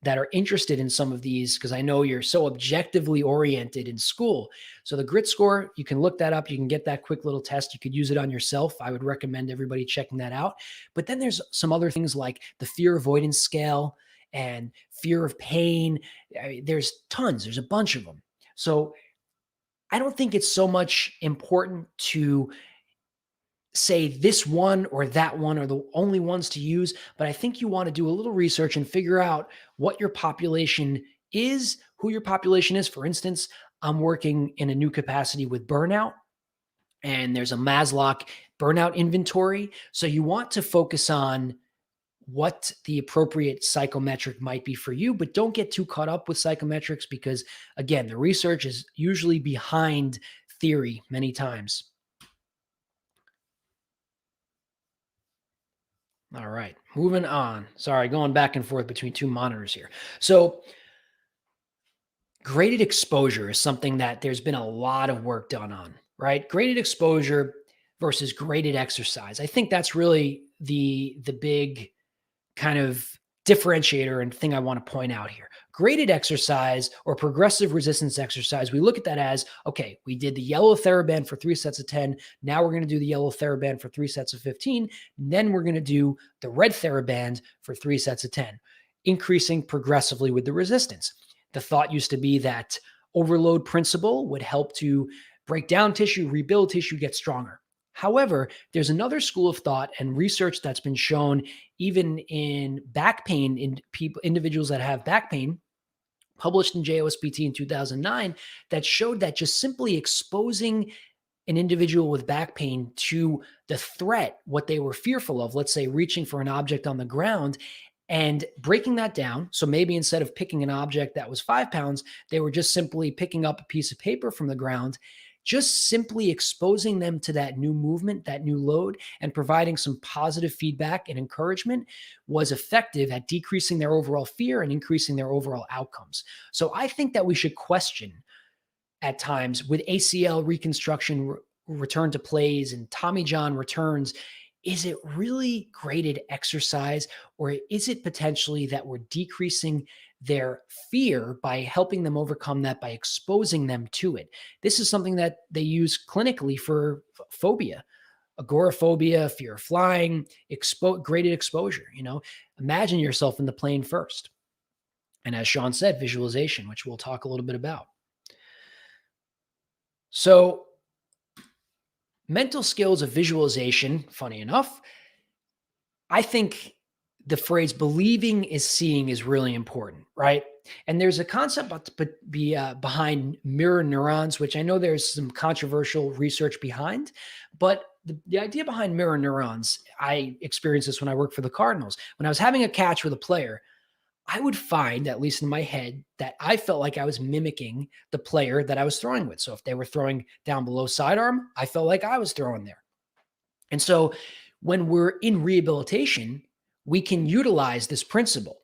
Speaker 1: that are interested in some of these, because I know you're so objectively oriented in school. So the grit score, you can look that up. You can get that quick little test. You could use it on yourself. I would recommend everybody checking that out. But then there's some other things like the fear avoidance scale and fear of pain. There's tons. There's a bunch of them. So I don't think it's so much important to say this one or that one are the only ones to use, but I think you want to do a little research and figure out what your population is, who your population is. For instance, I'm working in a new capacity with burnout, and there's a Maslow burnout inventory. So you want to focus on what the appropriate psychometric might be for you, but don't get too caught up with psychometrics because, again, the research is usually behind theory many times. All right, moving on. Sorry, going back and forth between two monitors here. So graded exposure is something that there's been a lot of work done on, right? Graded exposure versus graded exercise. I think that's really the big kind of differentiator and thing I want to point out here. Graded exercise or progressive resistance exercise, we look at that as, okay, we did the yellow TheraBand for 3 sets of 10. Now we're going to do the yellow TheraBand for 3 sets of 15. Then we're going to do the red TheraBand for 3 sets of 10. increasing progressively with the resistance. The thought used to be that overload principle would help to break down tissue, rebuild tissue, get stronger. However, there's another school of thought and research that's been shown even in back pain in individuals that have back pain, published in JOSPT in 2009, that showed that just simply exposing an individual with back pain to the threat, what they were fearful of, let's say reaching for an object on the ground, and breaking that down. So maybe instead of picking an object that was 5 pounds, they were just simply picking up a piece of paper from the ground, just simply exposing them to that new movement, that new load, and providing some positive feedback and encouragement was effective at decreasing their overall fear and increasing their overall outcomes. So I think that we should question at times with ACL reconstruction, return to plays, and Tommy John returns. Is it really graded exercise, or is it potentially that we're decreasing their fear by helping them overcome that by exposing them to it? This is something that they use clinically for phobia, agoraphobia, fear of flying, graded exposure. Imagine yourself in the plane first. And as Sean said, visualization, which we'll talk a little bit about. So mental skills of visualization, funny enough, I think the phrase believing is seeing is really important, right? And there's a concept behind mirror neurons, which I know there's some controversial research behind, but the idea behind mirror neurons, I experienced this when I worked for the Cardinals. When I was having a catch with a player, I would find, at least in my head, that I felt like I was mimicking the player that I was throwing with. So if they were throwing down below sidearm, I felt like I was throwing there. And so when we're in rehabilitation, we can utilize this principle.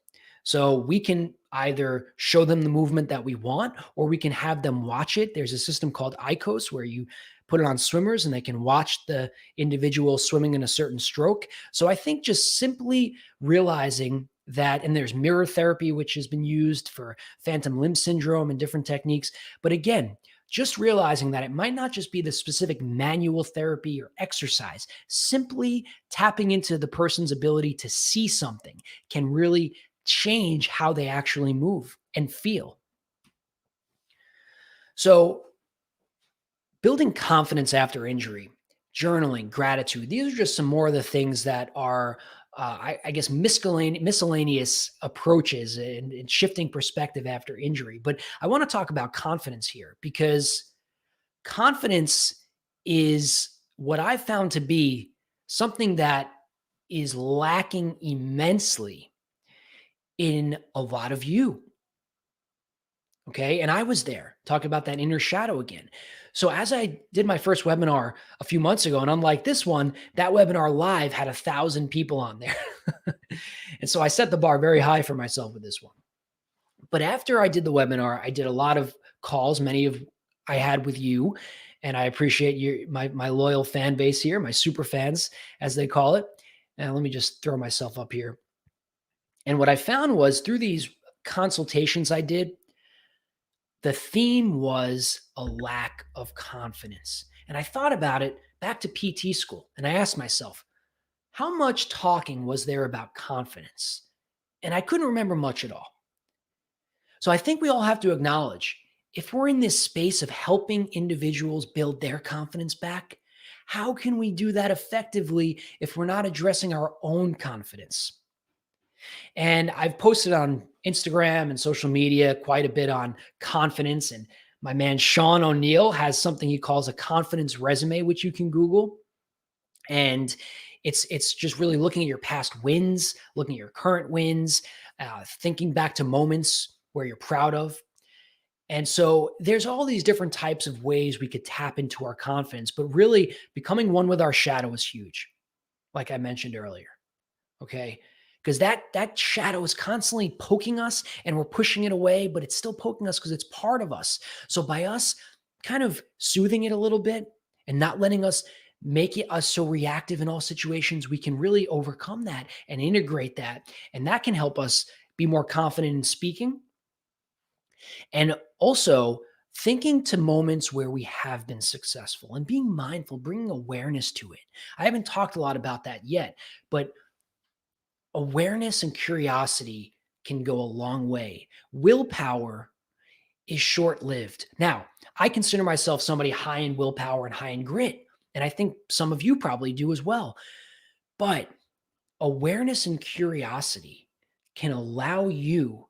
Speaker 1: So we can either show them the movement that we want, or we can have them watch it. There's a system called ICOS where you put it on swimmers and they can watch the individual swimming in a certain stroke. So I think just simply realizing that, and there's mirror therapy, which has been used for phantom limb syndrome and different techniques. But again, just realizing that it might not just be the specific manual therapy or exercise, simply tapping into the person's ability to see something can really change how they actually move and feel. So building confidence after injury, journaling, gratitude, these are just some more of the things that are I guess miscellaneous approaches and shifting perspective after injury. But I want to talk about confidence here, because confidence is what I found to be something that is lacking immensely in a lot of you. Okay. And I was there talking about that inner shadow again. So as I did my first webinar a few months ago, and unlike this one, that webinar live had 1,000 people on there. And so I set the bar very high for myself with this one. But after I did the webinar, I did a lot of calls, many of I had with you. And I appreciate my loyal fan base here, my super fans, as they call it. And let me just throw myself up here. And what I found was through these consultations I did, the theme was a lack of confidence. And I thought about it back to PT school, and I asked myself, how much talking was there about confidence? And I couldn't remember much at all. So I think we all have to acknowledge, if we're in this space of helping individuals build their confidence back, how can we do that effectively if we're not addressing our own confidence? And I've posted on Instagram and social media quite a bit on confidence. And my man Sean O'Neill has something he calls a confidence resume, which you can Google. And it's just really looking at your past wins, looking at your current wins, thinking back to moments where you're proud of. And so there's all these different types of ways we could tap into our confidence, but really becoming one with our shadow is huge, like I mentioned earlier. Okay. Because that shadow is constantly poking us and we're pushing it away, but it's still poking us because it's part of us. So by us kind of soothing it a little bit and not letting us make it us so reactive in all situations, we can really overcome that and integrate that. And that can help us be more confident in speaking. And also thinking to moments where we have been successful and being mindful, bringing awareness to it. I haven't talked a lot about that yet, but awareness and curiosity can go a long way. Willpower is short-lived. Now, I consider myself somebody high in willpower and high in grit, and I think some of you probably do as well. But awareness and curiosity can allow you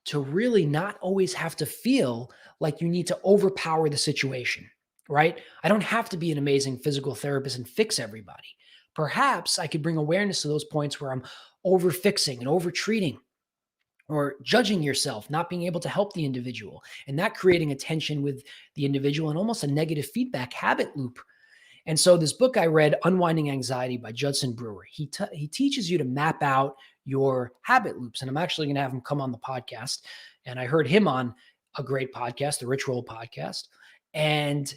Speaker 1: to really not always have to feel like you need to overpower the situation, right? I don't have to be an amazing physical therapist and fix everybody. Perhaps I could bring awareness to those points where I'm over fixing and over treating or judging yourself, not being able to help the individual, and that creating a tension with the individual and almost a negative feedback habit loop. And so this book I read, Unwinding Anxiety by Judson Brewer, he teaches you to map out your habit loops. And I'm actually going to have him come on the podcast. And I heard him on a great podcast, the Rich Roll podcast. And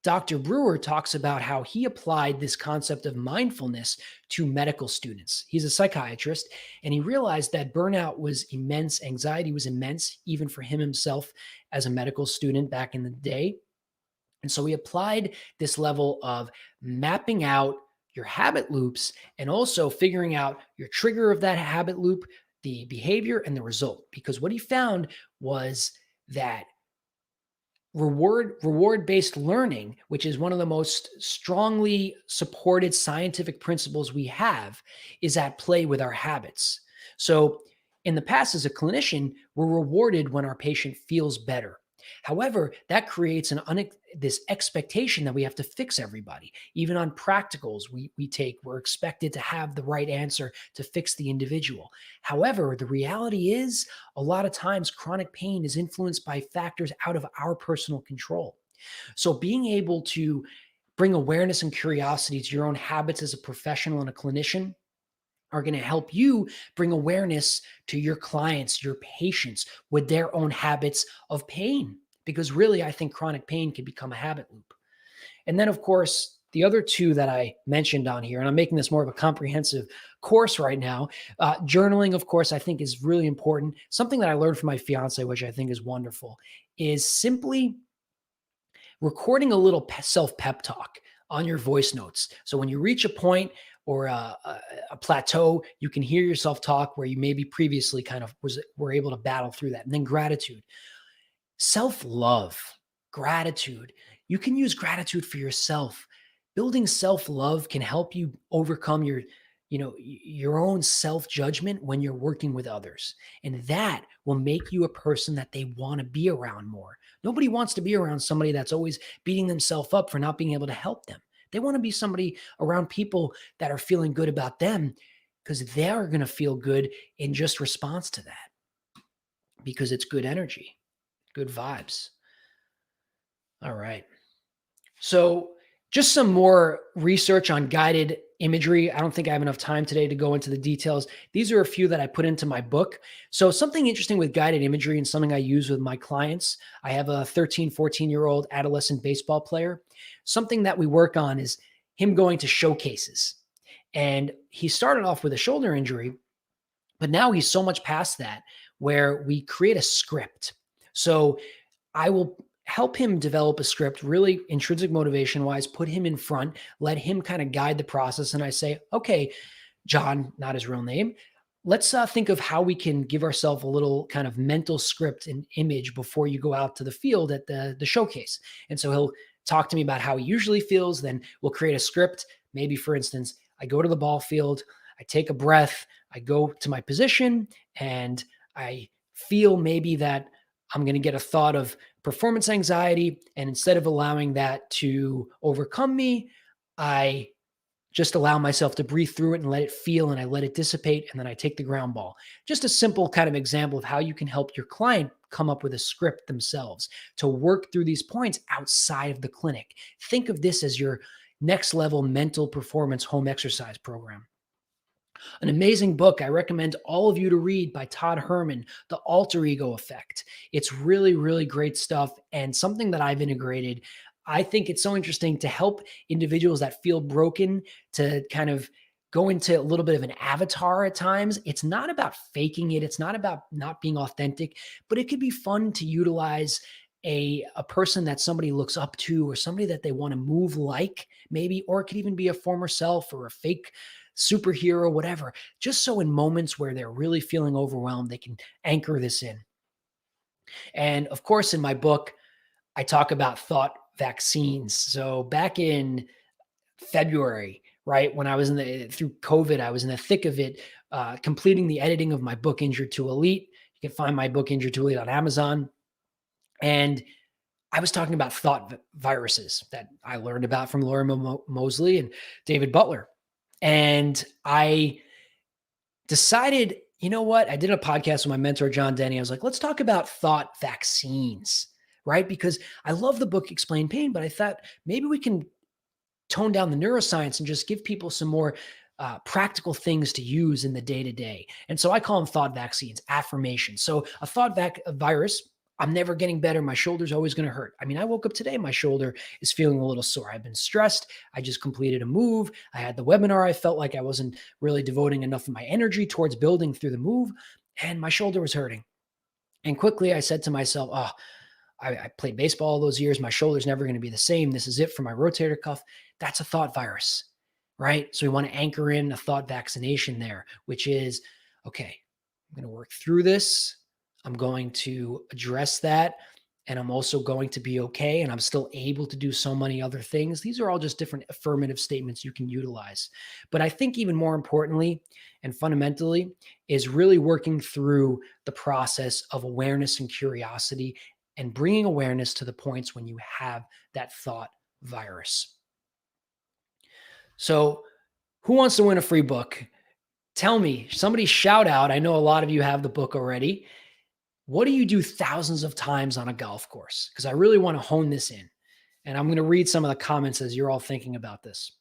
Speaker 1: Dr. Brewer talks about how he applied this concept of mindfulness to medical students. He's a psychiatrist, and he realized that burnout was immense, anxiety was immense, even for him himself as a medical student back in the day. And so he applied this level of mapping out your habit loops and also figuring out your trigger of that habit loop, the behavior, and the result. Because what he found was that reward-based learning, which is one of the most strongly supported scientific principles we have, is at play with our habits. So in the past, as a clinician, we're rewarded when our patient feels better. However, that creates this expectation that we have to fix everybody. Even on practicals we're expected to have the right answer to fix the individual. However, the reality is a lot of times chronic pain is influenced by factors out of our personal control. So being able to bring awareness and curiosity to your own habits as a professional and a clinician are going to help you bring awareness to your clients, your patients with their own habits of pain. Because really, I think chronic pain can become a habit loop. And then, of course, the other two that I mentioned on here, and I'm making this more of a comprehensive course right now. Journaling, of course, I think is really important. Something that I learned from my fiance, which I think is wonderful, is simply recording a little self-pep talk on your voice notes. So when you reach a point or a plateau, you can hear yourself talk where you maybe previously kind of were able to battle through that. And then gratitude, self-love, gratitude. You can use gratitude for yourself. Building self-love can help you overcome your own self-judgment when you're working with others. And that will make you a person that they want to be around more. Nobody wants to be around somebody that's always beating themselves up for not being able to help them. They want to be somebody around people that are feeling good about them because they're going to feel good in just response to that because it's good energy, good vibes. All right. So just some more research on guided imagery. I don't think I have enough time today to go into the details. These are a few that I put into my book. So something interesting with guided imagery and something I use with my clients. I have a 13, 14-year-old adolescent baseball player. Something that we work on is him going to showcases. And he started off with a shoulder injury, but now he's so much past that where we create a script. So I will help him develop a script, really intrinsic motivation wise, put him in front, let him kind of guide the process. And I say, okay, John, not his real name, let's think of how we can give ourselves a little kind of mental script and image before you go out to the field at the showcase. And so he'll talk to me about how he usually feels. Then we'll create a script. Maybe, for instance, I go to the ball field, I take a breath, I go to my position, and I feel maybe that I'm going to get a thought of performance anxiety. And instead of allowing that to overcome me, I just allow myself to breathe through it and let it feel, and I let it dissipate. And then I take the ground ball. Just a simple kind of example of how you can help your client come up with a script themselves to work through these points outside of the clinic. Think of this as your next level mental performance home exercise program. An amazing book I recommend all of you to read by Todd Herman, The Alter Ego Effect. It's really, really great stuff and something that I've integrated. I think it's so interesting to help individuals that feel broken to kind of go into a little bit of an avatar at times. It's not about faking it. It's not about not being authentic, but it could be fun to utilize a person that somebody looks up to or somebody that they want to move like maybe, or it could even be a former self or a fake superhero, whatever, just so in moments where they're really feeling overwhelmed, they can anchor this in. And of course, in my book, I talk about thought vaccines. So back in February, right when I was through COVID, I was in the thick of it, completing the editing of my book, Injured to Elite. You can find my book, Injured to Elite, on Amazon. And I was talking about thought viruses that I learned about from Laura Mosley and David Butler. And I decided, you know what? I did a podcast with my mentor, John Denny. I was like, let's talk about thought vaccines, right? Because I love the book Explain Pain, but I thought maybe we can tone down the neuroscience and just give people some more practical things to use in the day to day. And so I call them thought vaccines, affirmations. So a virus, I'm never getting better. My shoulder's always going to hurt. I mean, I woke up today, my shoulder is feeling a little sore. I've been stressed. I just completed a move. I had the webinar. I felt like I wasn't really devoting enough of my energy towards building through the move, and my shoulder was hurting. And quickly I said to myself, oh, I played baseball all those years. My shoulder's never going to be the same. This is it for my rotator cuff. That's a thought virus, right? So we want to anchor in a thought vaccination there, which is, okay, I'm going to work through this. I'm going to address that. And I'm also going to be okay. And I'm still able to do so many other things. These are all just different affirmative statements you can utilize. But I think even more importantly and fundamentally is really working through the process of awareness and curiosity and bringing awareness to the points when you have that thought virus. So who wants to win a free book? Tell me, somebody shout out. I know a lot of you have the book already. What do you do thousands of times on a golf course? Because I really want to hone this in. And I'm going to read some of the comments as you're all thinking about this.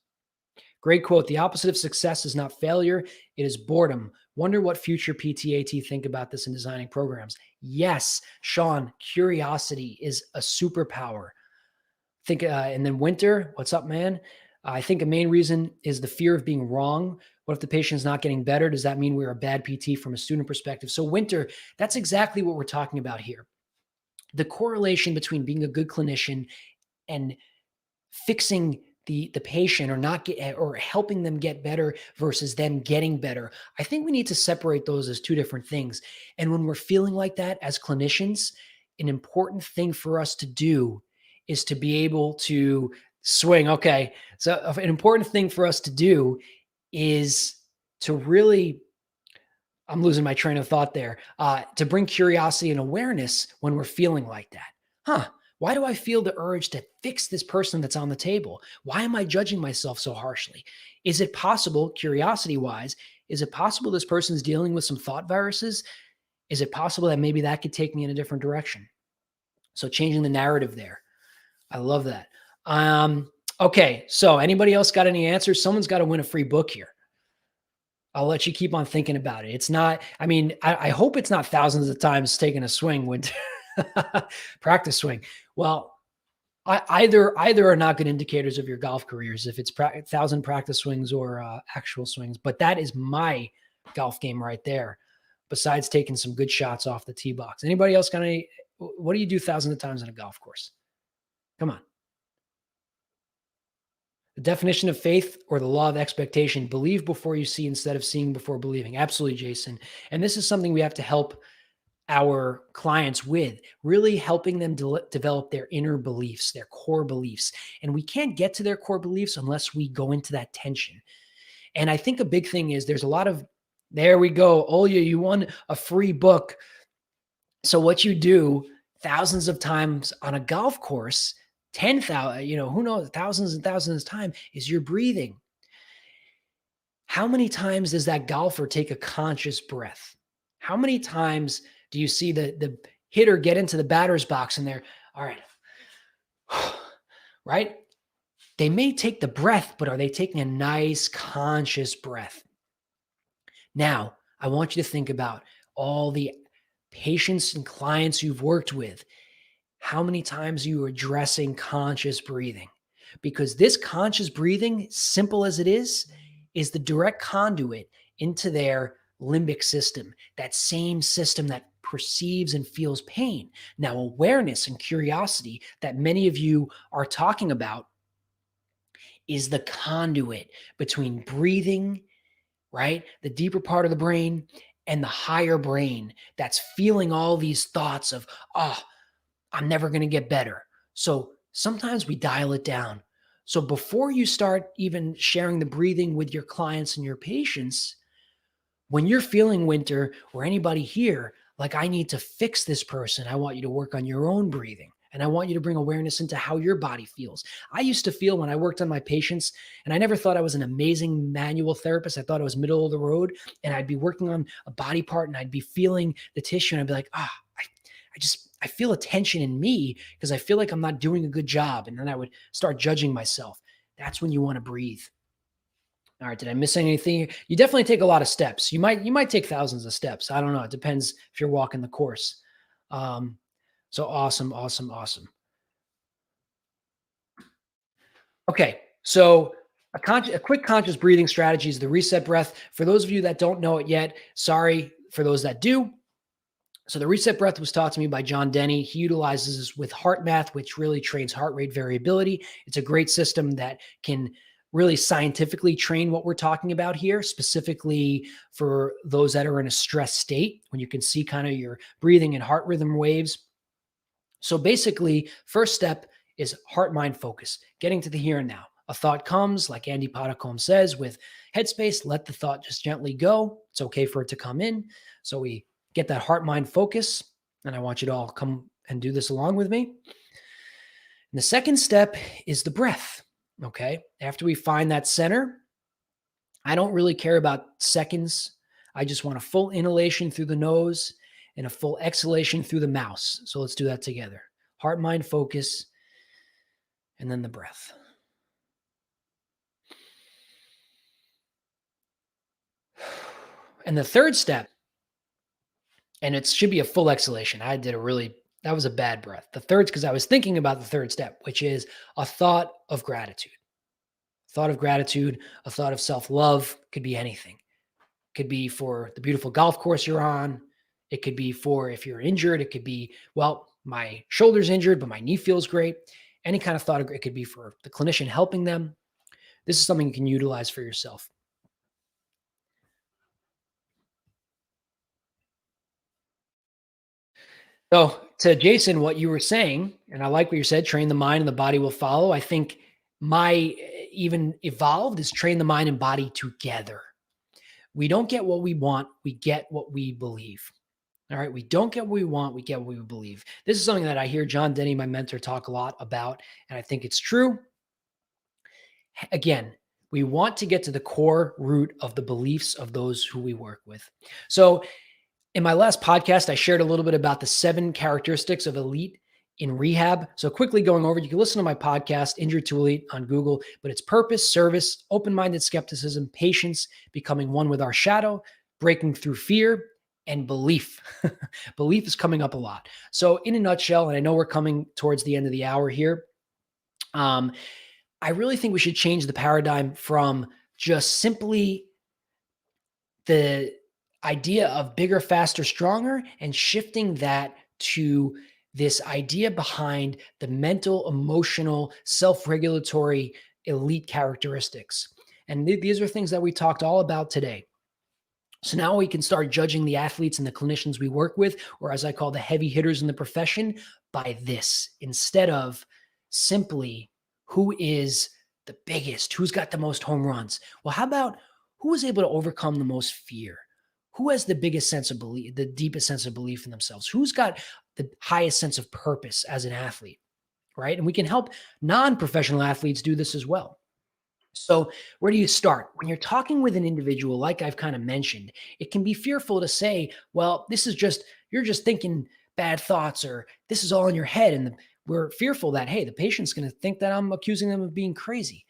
Speaker 1: Great quote. The opposite of success is not failure. It is boredom. Wonder what future PTAT think about this in designing programs. Yes, Sean, curiosity is a superpower. And then Winter, what's up, man? I think a main reason is the fear of being wrong. What if the patient's not getting better? Does that mean we're a bad PT from a student perspective? So Winter, that's exactly what we're talking about here. The correlation between being a good clinician and fixing the patient or helping them get better versus them getting better. I think we need to separate those as two different things. And when we're feeling like that as clinicians, an important thing for us to do is to be able to swing. Okay. So an important thing for us to do is to really, I'm losing my train of thought there, to bring curiosity and awareness when we're feeling like that. Why do I feel the urge to fix this person that's on the table? Why am I judging myself so harshly? Is it possible, curiosity-wise, is it possible this person's dealing with some thought viruses? Is it possible that maybe that could take me in a different direction? So changing the narrative there. I love that. Okay, so anybody else got any answers? Someone's got to win a free book here. I'll let you keep on thinking about it. It's not, I mean, I hope it's not thousands of times taking a swing with practice swing. Well, either are not good indicators of your golf careers if it's 1,000 practice swings or actual swings. But that is my golf game right there. Besides taking some good shots off the tee box. Anybody else got any? What do you do thousands of times on a golf course? Come on. The definition of faith or the law of expectation: believe before you see instead of seeing before believing. Absolutely, Jason. And this is something we have to help our clients with, really helping them develop their inner beliefs, their core beliefs. And we can't get to their core beliefs unless we go into that tension. And I think a big thing is there's a lot of, there we go. Olya, you won a free book. So what you do thousands of times on a golf course, 10,000, who knows, thousands and thousands of times, is your breathing. How many times does that golfer take a conscious breath? How many times do you see the hitter get into the batter's box and they're, all right, right? They may take the breath, but are they taking a nice conscious breath? Now, I want you to think about all the patients and clients you've worked with. How many times are you addressing conscious breathing? Because this conscious breathing, simple as it is the direct conduit into their limbic system, that same system that perceives and feels pain. Now, awareness and curiosity that many of you are talking about is the conduit between breathing right? The deeper part of the brain and the higher brain that's feeling all these thoughts of, oh, I'm never going to get better. So sometimes we dial it down. So before you start even sharing the breathing with your clients and your patients, when you're feeling winter or anybody here, like I need to fix this person, I want you to work on your own breathing. And I want you to bring awareness into how your body feels. I used to feel when I worked on my patients, and I never thought I was an amazing manual therapist. I thought I was middle of the road, and I'd be working on a body part and I'd be feeling the tissue, and I'd be like, I feel a tension in me because I feel like I'm not doing a good job. And then I would start judging myself. That's when you want to breathe. All right, did I miss anything? You definitely take a lot of steps. You might take thousands of steps. I don't know. It depends if you're walking the course. Um, so awesome, awesome, awesome. Okay, so a quick conscious breathing strategy is the reset breath. For those of you that don't know it yet, sorry. For those that do, so the reset breath was taught to me by John Denny. He utilizes this with heart math, which really trains heart rate variability. It's a great system that can really scientifically train what we're talking about here, specifically for those that are in a stress state, when you can see kind of your breathing and heart rhythm waves. So basically, first step is heart mind focus, getting to the here and now. A thought comes, like Andy Podicombe says, with headspace, let the thought just gently go. It's okay for it to come in. So we get that heart mind focus. And I want you to all come and do this along with me. And the second step is the breath. Okay. After we find that center, I don't really care about seconds. I just want a full inhalation through the nose and a full exhalation through the mouth. So let's do that together. Heart, mind, focus, and then the breath. And the third step, and it should be a full exhalation. That was a bad breath. The third, because I was thinking about the third step, which is a thought of gratitude. Thought of gratitude, a thought of self-love, could be anything. Could be for the beautiful golf course you're on. It could be for if you're injured. It could be, well, my shoulder's injured, but my knee feels great. Any kind of thought. It could be for the clinician helping them. This is something you can utilize for yourself. So to Jason, what you were saying, and I like what you said, train the mind and the body will follow. I think my even evolved is train the mind and body together. We don't get what we want. We get what we believe. All right. We don't get what we want. We get what we believe. This is something that I hear John Denny, my mentor, talk a lot about. And I think it's true. Again, we want to get to the core root of the beliefs of those who we work with. So in my last podcast, I shared a little bit about the 7 characteristics of elite in rehab. So quickly going over, you can listen to my podcast, Injured to Elite on Google, but it's purpose, service, open-minded skepticism, patience, becoming one with our shadow, breaking through fear, and belief. Belief is coming up a lot. So in a nutshell, and I know we're coming towards the end of the hour here, I really think we should change the paradigm from just simply the idea of bigger, faster, stronger, and shifting that to this idea behind the mental, emotional, self-regulatory elite characteristics. And these are things that we talked all about today. So now we can start judging the athletes and the clinicians we work with, or as I call the heavy hitters in the profession, by this instead of simply who is the biggest, who's got the most home runs. Well, how about who was able to overcome the most fear? Who has the biggest sense of belief, the deepest sense of belief in themselves? Who's got the highest sense of purpose as an athlete, right? And we can help non-professional athletes do this as well. So, where do you start? When you're talking with an individual, like I've kind of mentioned, it can be fearful to say, well, you're just thinking bad thoughts, or this is all in your head. And we're fearful that, hey, the patient's going to think that I'm accusing them of being crazy.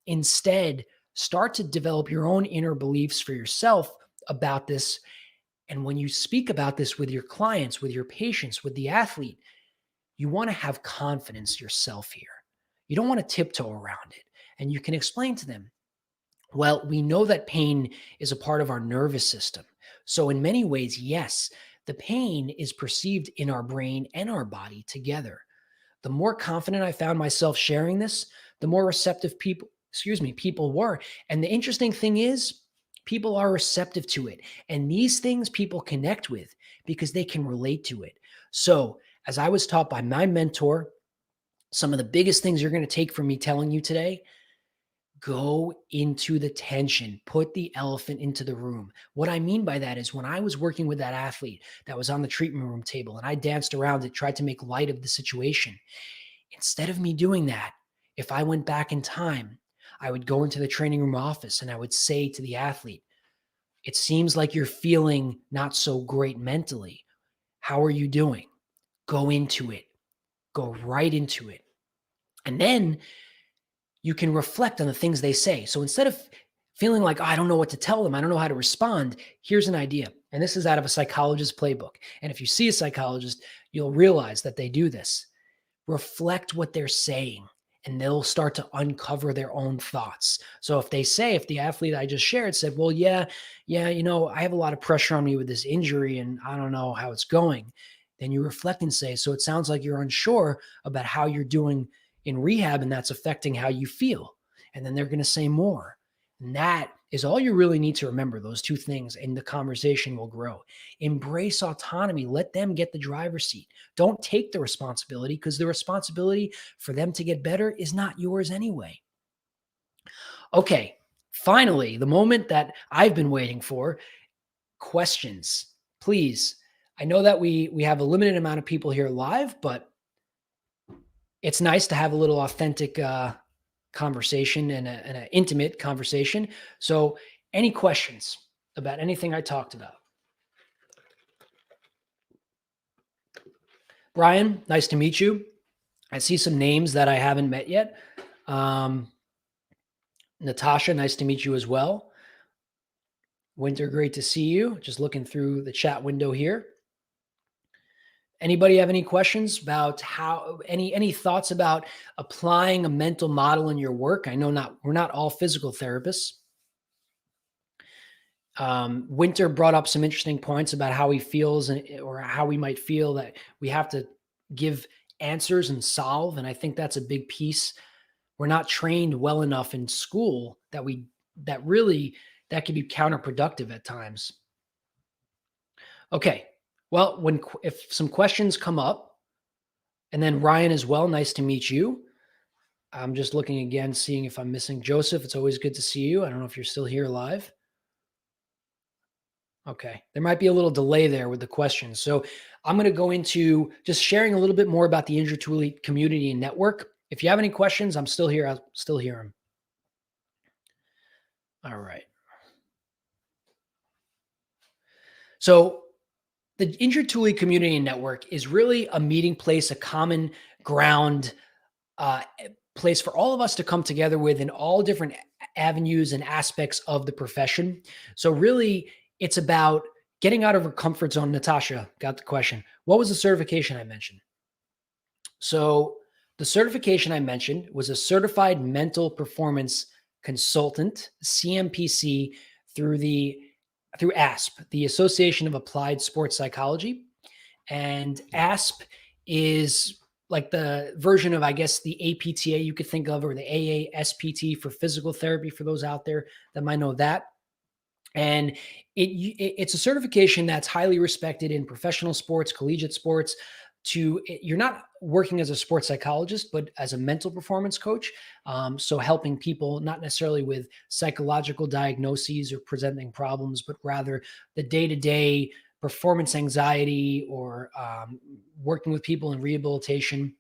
Speaker 1: Instead, start to develop your own inner beliefs for yourself about this. And when you speak about this with your clients, with your patients, with the athlete, you want to have confidence yourself here. You don't want to tiptoe around it. And you can explain to them, well, we know that pain is a part of our nervous system. So in many ways, yes, the pain is perceived in our brain and our body together. The more confident I found myself sharing this, the more receptive people were. And the interesting thing is, People are receptive to it. And these things people connect with because they can relate to it. So, as I was taught by my mentor, some of the biggest things you're going to take from me telling you today: go into the tension, put the elephant into the room. What I mean by that is when I was working with that athlete that was on the treatment room table and I danced around it, tried to make light of the situation, instead of me doing that, if I went back in time, I would go into the training room office and I would say to the athlete, "It seems like you're feeling not so great mentally. How are you doing?" Go into it, go right into it. And then you can reflect on the things they say. So instead of feeling like, "Oh, I don't know what to tell them, I don't know how to respond," here's an idea. And this is out of a psychologist's playbook. And if you see a psychologist, you'll realize that they do this. Reflect what they're saying, and they'll start to uncover their own thoughts. So if the athlete I just shared said, "Well, yeah, I have a lot of pressure on me with this injury and I don't know how it's going," then you reflect and say, "So it sounds like you're unsure about how you're doing in rehab and that's affecting how you feel." And then they're going to say more. And that is all you really need to remember, those two things, and the conversation will grow. Embrace autonomy. Let them get the driver's seat. Don't take the responsibility, because the responsibility for them to get better is not yours anyway. Okay, finally, the moment that I've been waiting for: questions. Please. I know that we have a limited amount of people here live, but it's nice to have a little authentic conversation and an intimate conversation. So, any questions about anything I talked about? Brian, nice to meet you. I see some names that I haven't met yet. Um, Natasha, nice to meet you as well. Winter, great to see you. Just looking through the chat window here. Anybody have any questions about any thoughts about applying a mental model in your work? I know we're not all physical therapists. Winter brought up some interesting points about how he feels, or how we might feel that we have to give answers and solve. And I think that's a big piece. We're not trained well enough in school that really that can be counterproductive at times. Okay. Well, if some questions come up, and then Ryan as well, nice to meet you. I'm just looking again, seeing if I'm missing Joseph. It's always good to see you. I don't know if you're still here live. Okay. There might be a little delay there with the questions. So I'm going to go into just sharing a little bit more about the Injured to Elite community and network. If you have any questions, I'm still here. I'll still hear them. All right. So the Injured to Elite community and network is really a meeting place, a common ground, uh, place for all of us to come together with in all different avenues and aspects of the profession. So really, it's about getting out of her comfort zone. Natasha got the question. What was the certification I mentioned? So the certification I mentioned was a certified mental performance consultant, CMPC, through ASP, the Association of Applied Sports Psychology. And ASP is like the version of, I guess, the APTA you could think of, or the AASPT for physical therapy, for those out there that might know that. And it's a certification that's highly respected in professional sports, collegiate sports. You're not working as a sports psychologist, but as a mental performance coach. So helping people not necessarily with psychological diagnoses or presenting problems, but rather the day-to-day performance anxiety, or working with people in rehabilitation.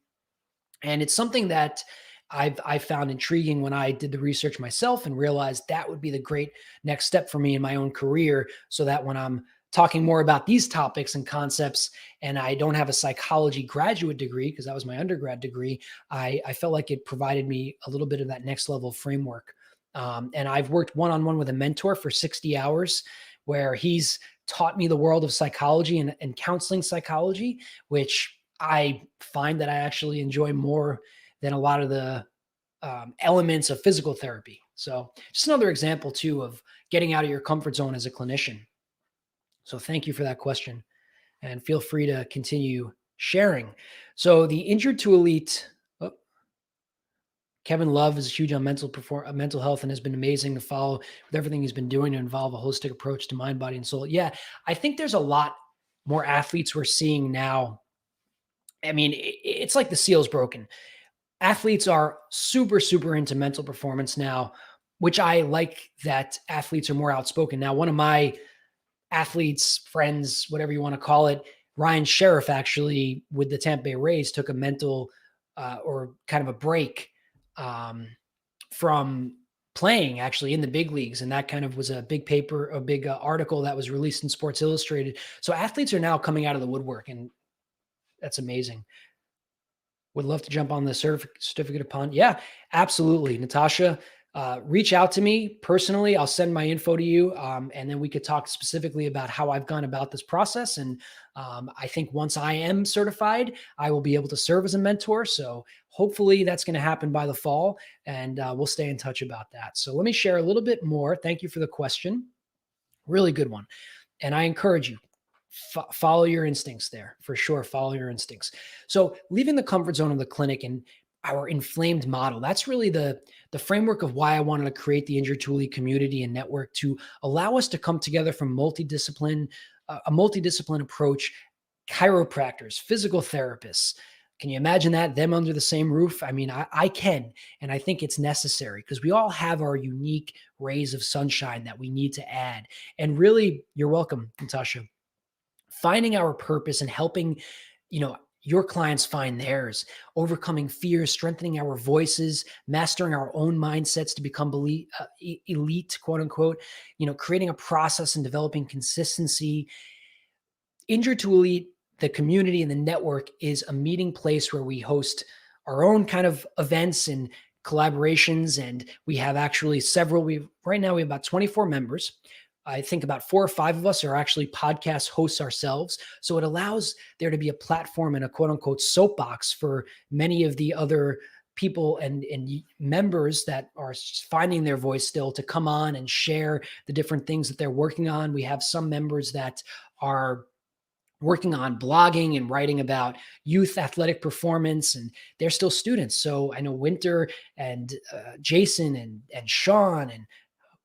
Speaker 1: And it's something that I found intriguing when I did the research myself and realized that would be the great next step for me in my own career, so that when I'm talking more about these topics and concepts, and I don't have a psychology graduate degree, because that was my undergrad degree, I felt like it provided me a little bit of that next level framework. And I've worked one-on-one with a mentor for 60 hours, where he's taught me the world of psychology and counseling psychology, which I find that I actually enjoy more than a lot of the elements of physical therapy. So just another example too of getting out of your comfort zone as a clinician. So thank you for that question, and feel free to continue sharing. So the Injured to Elite, oh, Kevin Love is huge on mental health and has been amazing to follow with everything he's been doing to involve a holistic approach to mind, body, and soul. Yeah, I think there's a lot more athletes we're seeing now. I mean, it's like the seal's broken. Athletes are super, super into mental performance now, which I like that athletes are more outspoken. Now, one of my athletes, friends, whatever you want to call it, Ryan Sheriff actually with the Tampa Bay Rays took a mental or kind of a break um, from playing actually in the big leagues. And that kind of was a big paper, a big article that was released in Sports Illustrated. So athletes are now coming out of the woodwork, and that's amazing. Would love to jump on the certificate upon. Yeah, absolutely. Natasha, reach out to me personally. I'll send my info to you. And then we could talk specifically about how I've gone about this process. And I think once I am certified, I will be able to serve as a mentor. So hopefully that's going to happen by the fall, and we'll stay in touch about that. So let me share a little bit more. Thank you for the question. Really good one. And I encourage you, follow your instincts there for sure. Follow your instincts. So leaving the comfort zone of the clinic and our inflamed model, that's really the framework of why I wanted to create the Injured to Elite community and network, to allow us to come together from a multidiscipline approach, chiropractors, physical therapists. Can you imagine that, them under the same roof? I mean, I can, and I think it's necessary because we all have our unique rays of sunshine that we need to add. And really, you're welcome, Natasha, finding our purpose and helping, your clients find theirs, overcoming fears, strengthening our voices, mastering our own mindsets to become elite, quote unquote, creating a process and developing consistency. Injured to Elite, the community and the network, is a meeting place where we host our own kind of events and collaborations. And we have actually right now we have about 24 members. I think about 4 or 5 of us are actually podcast hosts ourselves. So it allows there to be a platform and a quote unquote soapbox for many of the other people and members that are finding their voice still to come on and share the different things that they're working on. We have some members that are working on blogging and writing about youth athletic performance, and they're still students. So I know Winter and Jason and Sean, and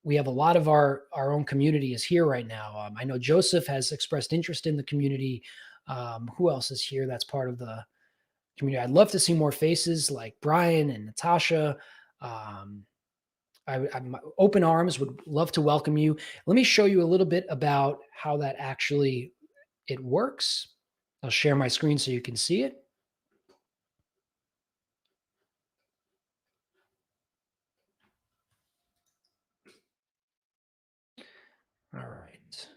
Speaker 1: we have a lot of our own community is here right now. I know Joseph has expressed interest in the community. Who else is here that's part of the community? I'd love to see more faces like Brian and Natasha. I'm open arms, would love to welcome you. Let me show you a little bit about how that actually it works. I'll share my screen so you can see it. All right.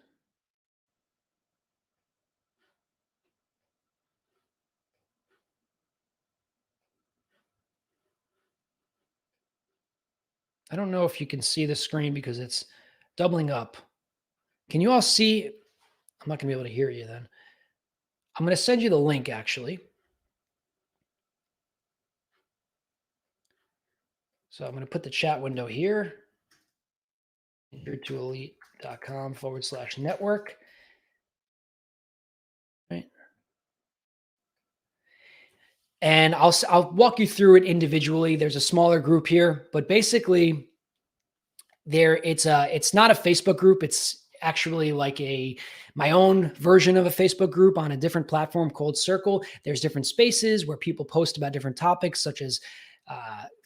Speaker 1: I don't know if you can see the screen because it's doubling up. Can you all see? I'm not going to be able to hear you then. I'm going to send you the link actually. So I'm going to put the chat window here. injuredtoelite.com/network. Right. And I'll walk you through it individually. There's a smaller group here, but basically it's not a Facebook group. It's actually like my own version of a Facebook group on a different platform called Circle. There's different spaces where people post about different topics, such as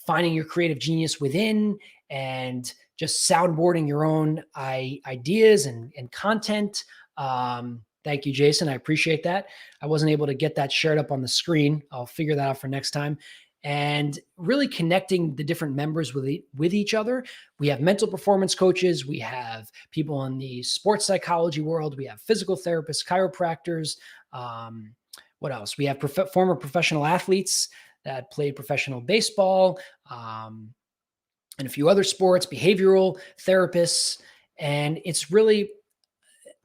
Speaker 1: finding your creative genius within, and just soundboarding your own ideas and content. Thank you, Jason. I appreciate that. I wasn't able to get that shared up on the screen. I'll figure that out for next time. And really connecting the different members with each other. We have mental performance coaches. We have people in the sports psychology world. We have physical therapists, chiropractors. What else? We have former professional athletes that played professional baseball, and a few other sports, behavioral therapists. And it's really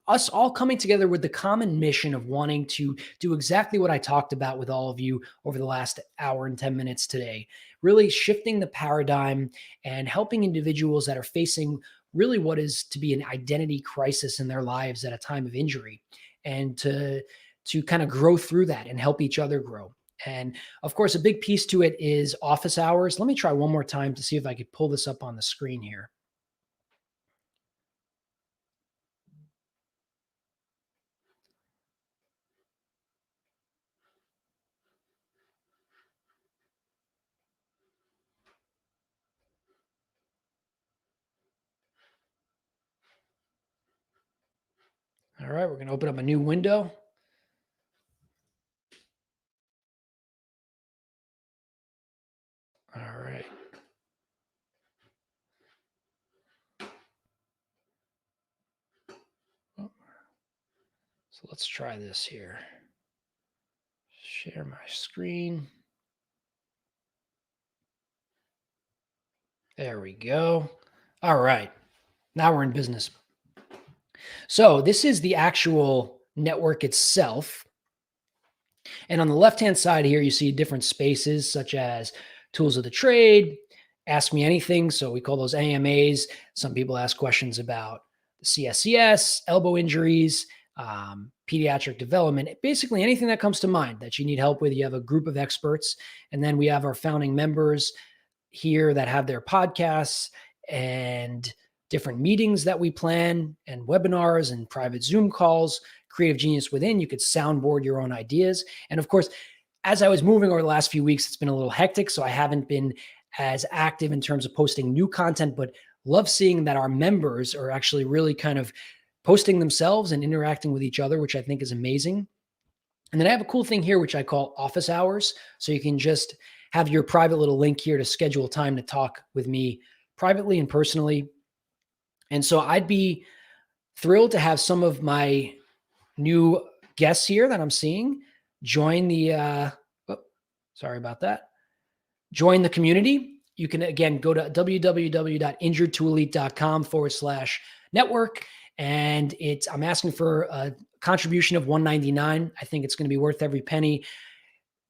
Speaker 1: us all coming together with the common mission of wanting to do exactly what I talked about with all of you over the last hour and 10 minutes today, really shifting the paradigm and helping individuals that are facing really what is to be an identity crisis in their lives at a time of injury, and to kind of grow through that and help each other grow. And of course, a big piece to it is office hours. Let me try one more time to see if I could pull this up on the screen here. All right, we're going to open up a new window. All right. So let's try this here. Share my screen. There we go. All right. Now we're in business. So this is the actual network itself. And on the left-hand side here, you see different spaces such as tools of the trade, ask me anything. So we call those AMAs. Some people ask questions about the CSCS, elbow injuries, pediatric development, basically anything that comes to mind that you need help with. You have a group of experts. And then we have our founding members here that have their podcasts and different meetings that we plan and webinars and private Zoom calls. Creative Genius Within, you could soundboard your own ideas. And of course, as I was moving over the last few weeks, it's been a little hectic, so I haven't been as active in terms of posting new content, but love seeing that our members are actually really kind of posting themselves and interacting with each other, which I think is amazing. And then I have a cool thing here, which I call office hours. So you can just have your private little link here to schedule time to talk with me privately and personally. And so I'd be thrilled to have some of my new guests here that I'm seeing join the, sorry about that, join the community. You can, again, go to www.injuredtoelite.com/network. And I'm asking for a contribution of $199. I think it's going to be worth every penny.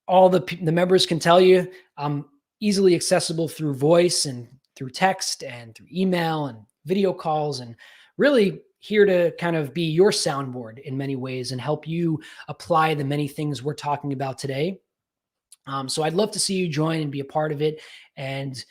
Speaker 1: All the members can tell you I'm easily accessible through voice and through text and through email and video calls, and really here to kind of be your soundboard in many ways and help you apply the many things we're talking about today. So I'd love to see you join and be a part of it and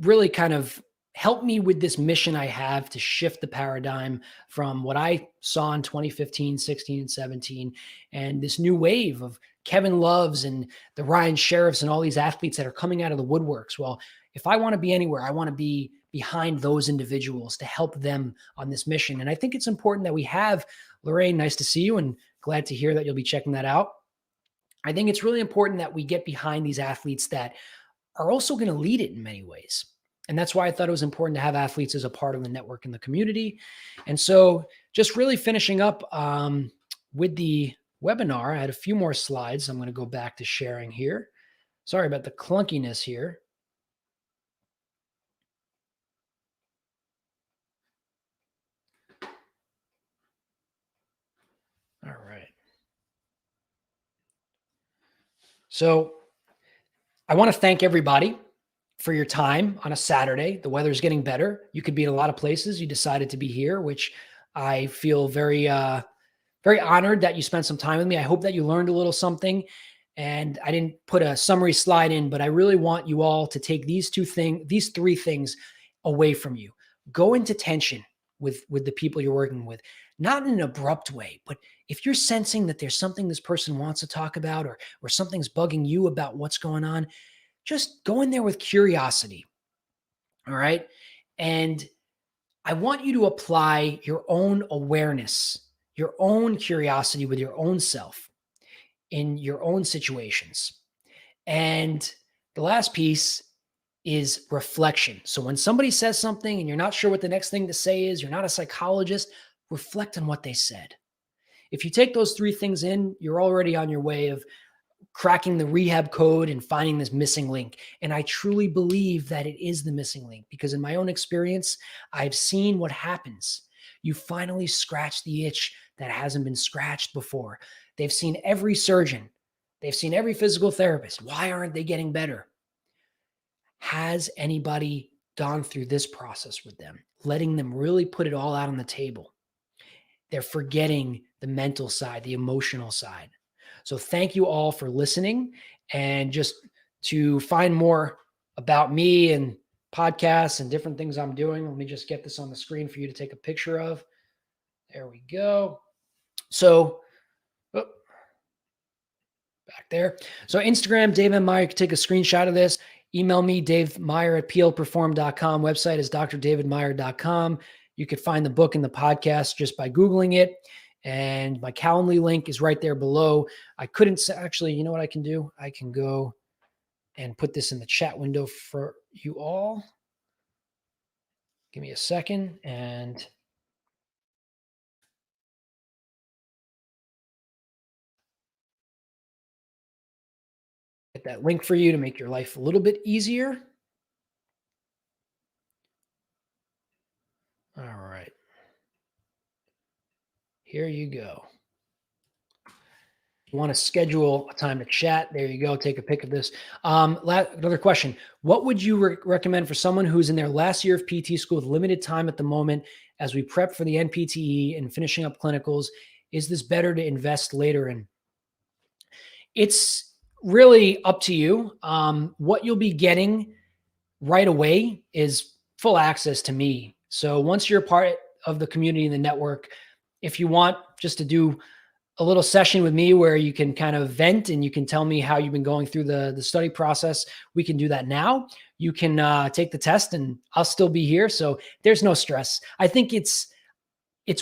Speaker 1: really kind of help me with this mission I have to shift the paradigm from what I saw in 2015, 16, and 17, and this new wave of Kevin Loves and the Ryan Sheriffs and all these athletes that are coming out of the woodworks. Well, if I want to be anywhere, I want to be behind those individuals to help them on this mission. And I think it's important that we have, Lorraine, nice to see you and glad to hear that you'll be checking that out. I think it's really important that we get behind these athletes that are also going to lead it in many ways. And that's why I thought it was important to have athletes as a part of the network and the community. And so just really finishing up with the webinar, I had a few more slides. I'm going to go back to sharing here. Sorry about the clunkiness here. All right. So I want to thank everybody for your time on a Saturday. The weather's getting better. You could be in a lot of places. You decided to be here, which I feel very, very honored that you spent some time with me. I hope that you learned a little something. And I didn't put a summary slide in, but I really want you all to take these three things away from you. Go into tension with the people you're working with, not in an abrupt way, but if you're sensing that there's something this person wants to talk about or something's bugging you about what's going on, just go in there with curiosity. All right. And I want you to apply your own awareness, your own curiosity with your own self in your own situations. And the last piece is reflection. So when somebody says something and you're not sure what the next thing to say is, you're not a psychologist, reflect on what they said. If you take those three things in, you're already on your way of cracking the rehab code and finding this missing link. And I truly believe that it is the missing link because in my own experience, I've seen what happens. You finally scratch the itch that hasn't been scratched before. They've seen every surgeon. They've seen every physical therapist. Why aren't they getting better? Has anybody gone through this process with them, letting them really put it all out on the table? They're forgetting the mental side, the emotional side. So thank you all for listening. And just to find more about me and podcasts and different things I'm doing, let me just get this on the screen for you to take a picture of. There we go. So, oh, back there. So Instagram, Dave M. Meyer, you can take a screenshot of this. Email me, davemeyer@plperform.com. Website is drdavidmeyer.com. You could find the book and the podcast just by Googling it. And my Calendly link is right there below. I couldn't actually, you know what I can do? I can go and put this in the chat window for you all. Give me a second and get that link for you to make your life a little bit easier. All right. Here you go. You want to schedule a time to chat, there you go. Take a pic of this. Another question. What would you recommend for someone who's in their last year of PT school with limited time at the moment as we prep for the NPTE and finishing up clinicals? Is this better to invest later in? It's really up to you. What you'll be getting right away is full access to me. So once you're part of the community and the network, if you want just to do a little session with me where you can kind of vent and you can tell me how you've been going through the study process, we can do that now. You can take the test and I'll still be here. So there's no stress. I think it's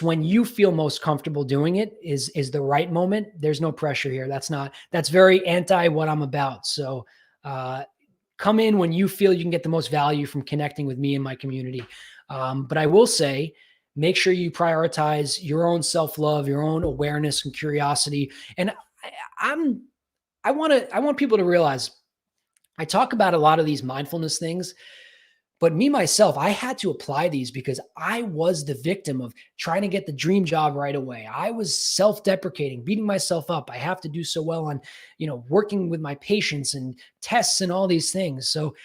Speaker 1: when you feel most comfortable doing it is the right moment. There's no pressure here. That's very anti what I'm about. So come in when you feel you can get the most value from connecting with me and my community. But I will say, make sure you prioritize your own self-love, your own awareness and curiosity. And I want people to realize I talk about a lot of these mindfulness things, but me, myself, I had to apply these because I was the victim of trying to get the dream job right away. I was self-deprecating, beating myself up. I have to do so well on, working with my patients and tests and all these things. So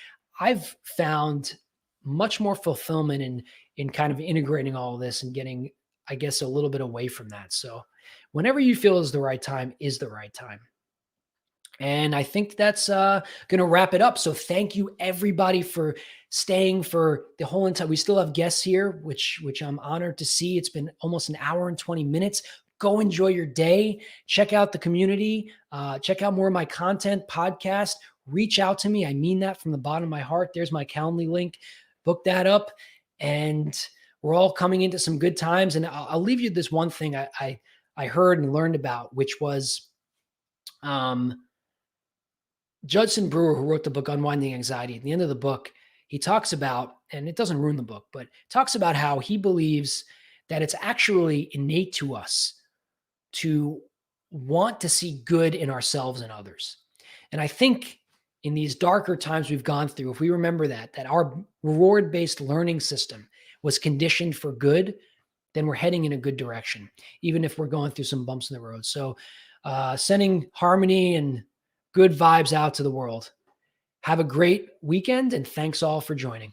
Speaker 1: I've found much more fulfillment in kind of integrating all of this and getting, I guess, a little bit away from that. So whenever you feel is the right time is the right time. And I think that's going to wrap it up. So thank you everybody for staying for the whole entire. We still have guests here, which I'm honored to see. It's been almost an hour and 20 minutes. Go enjoy your day. Check out the community. Check out more of my content, podcast. Reach out to me. I mean that from the bottom of my heart. There's my Calendly link. Book that up. And we're all coming into some good times. And I'll leave you this one thing I heard and learned about, which was Judson Brewer, who wrote the book Unwinding Anxiety. At the end of the book, he talks about, and it doesn't ruin the book, but talks about how he believes that it's actually innate to us to want to see good in ourselves and others. And I think in these darker times we've gone through, if we remember that our reward-based learning system was conditioned for good, then we're heading in a good direction, even if we're going through some bumps in the road. So sending harmony and good vibes out to the world. Have a great weekend, and thanks all for joining.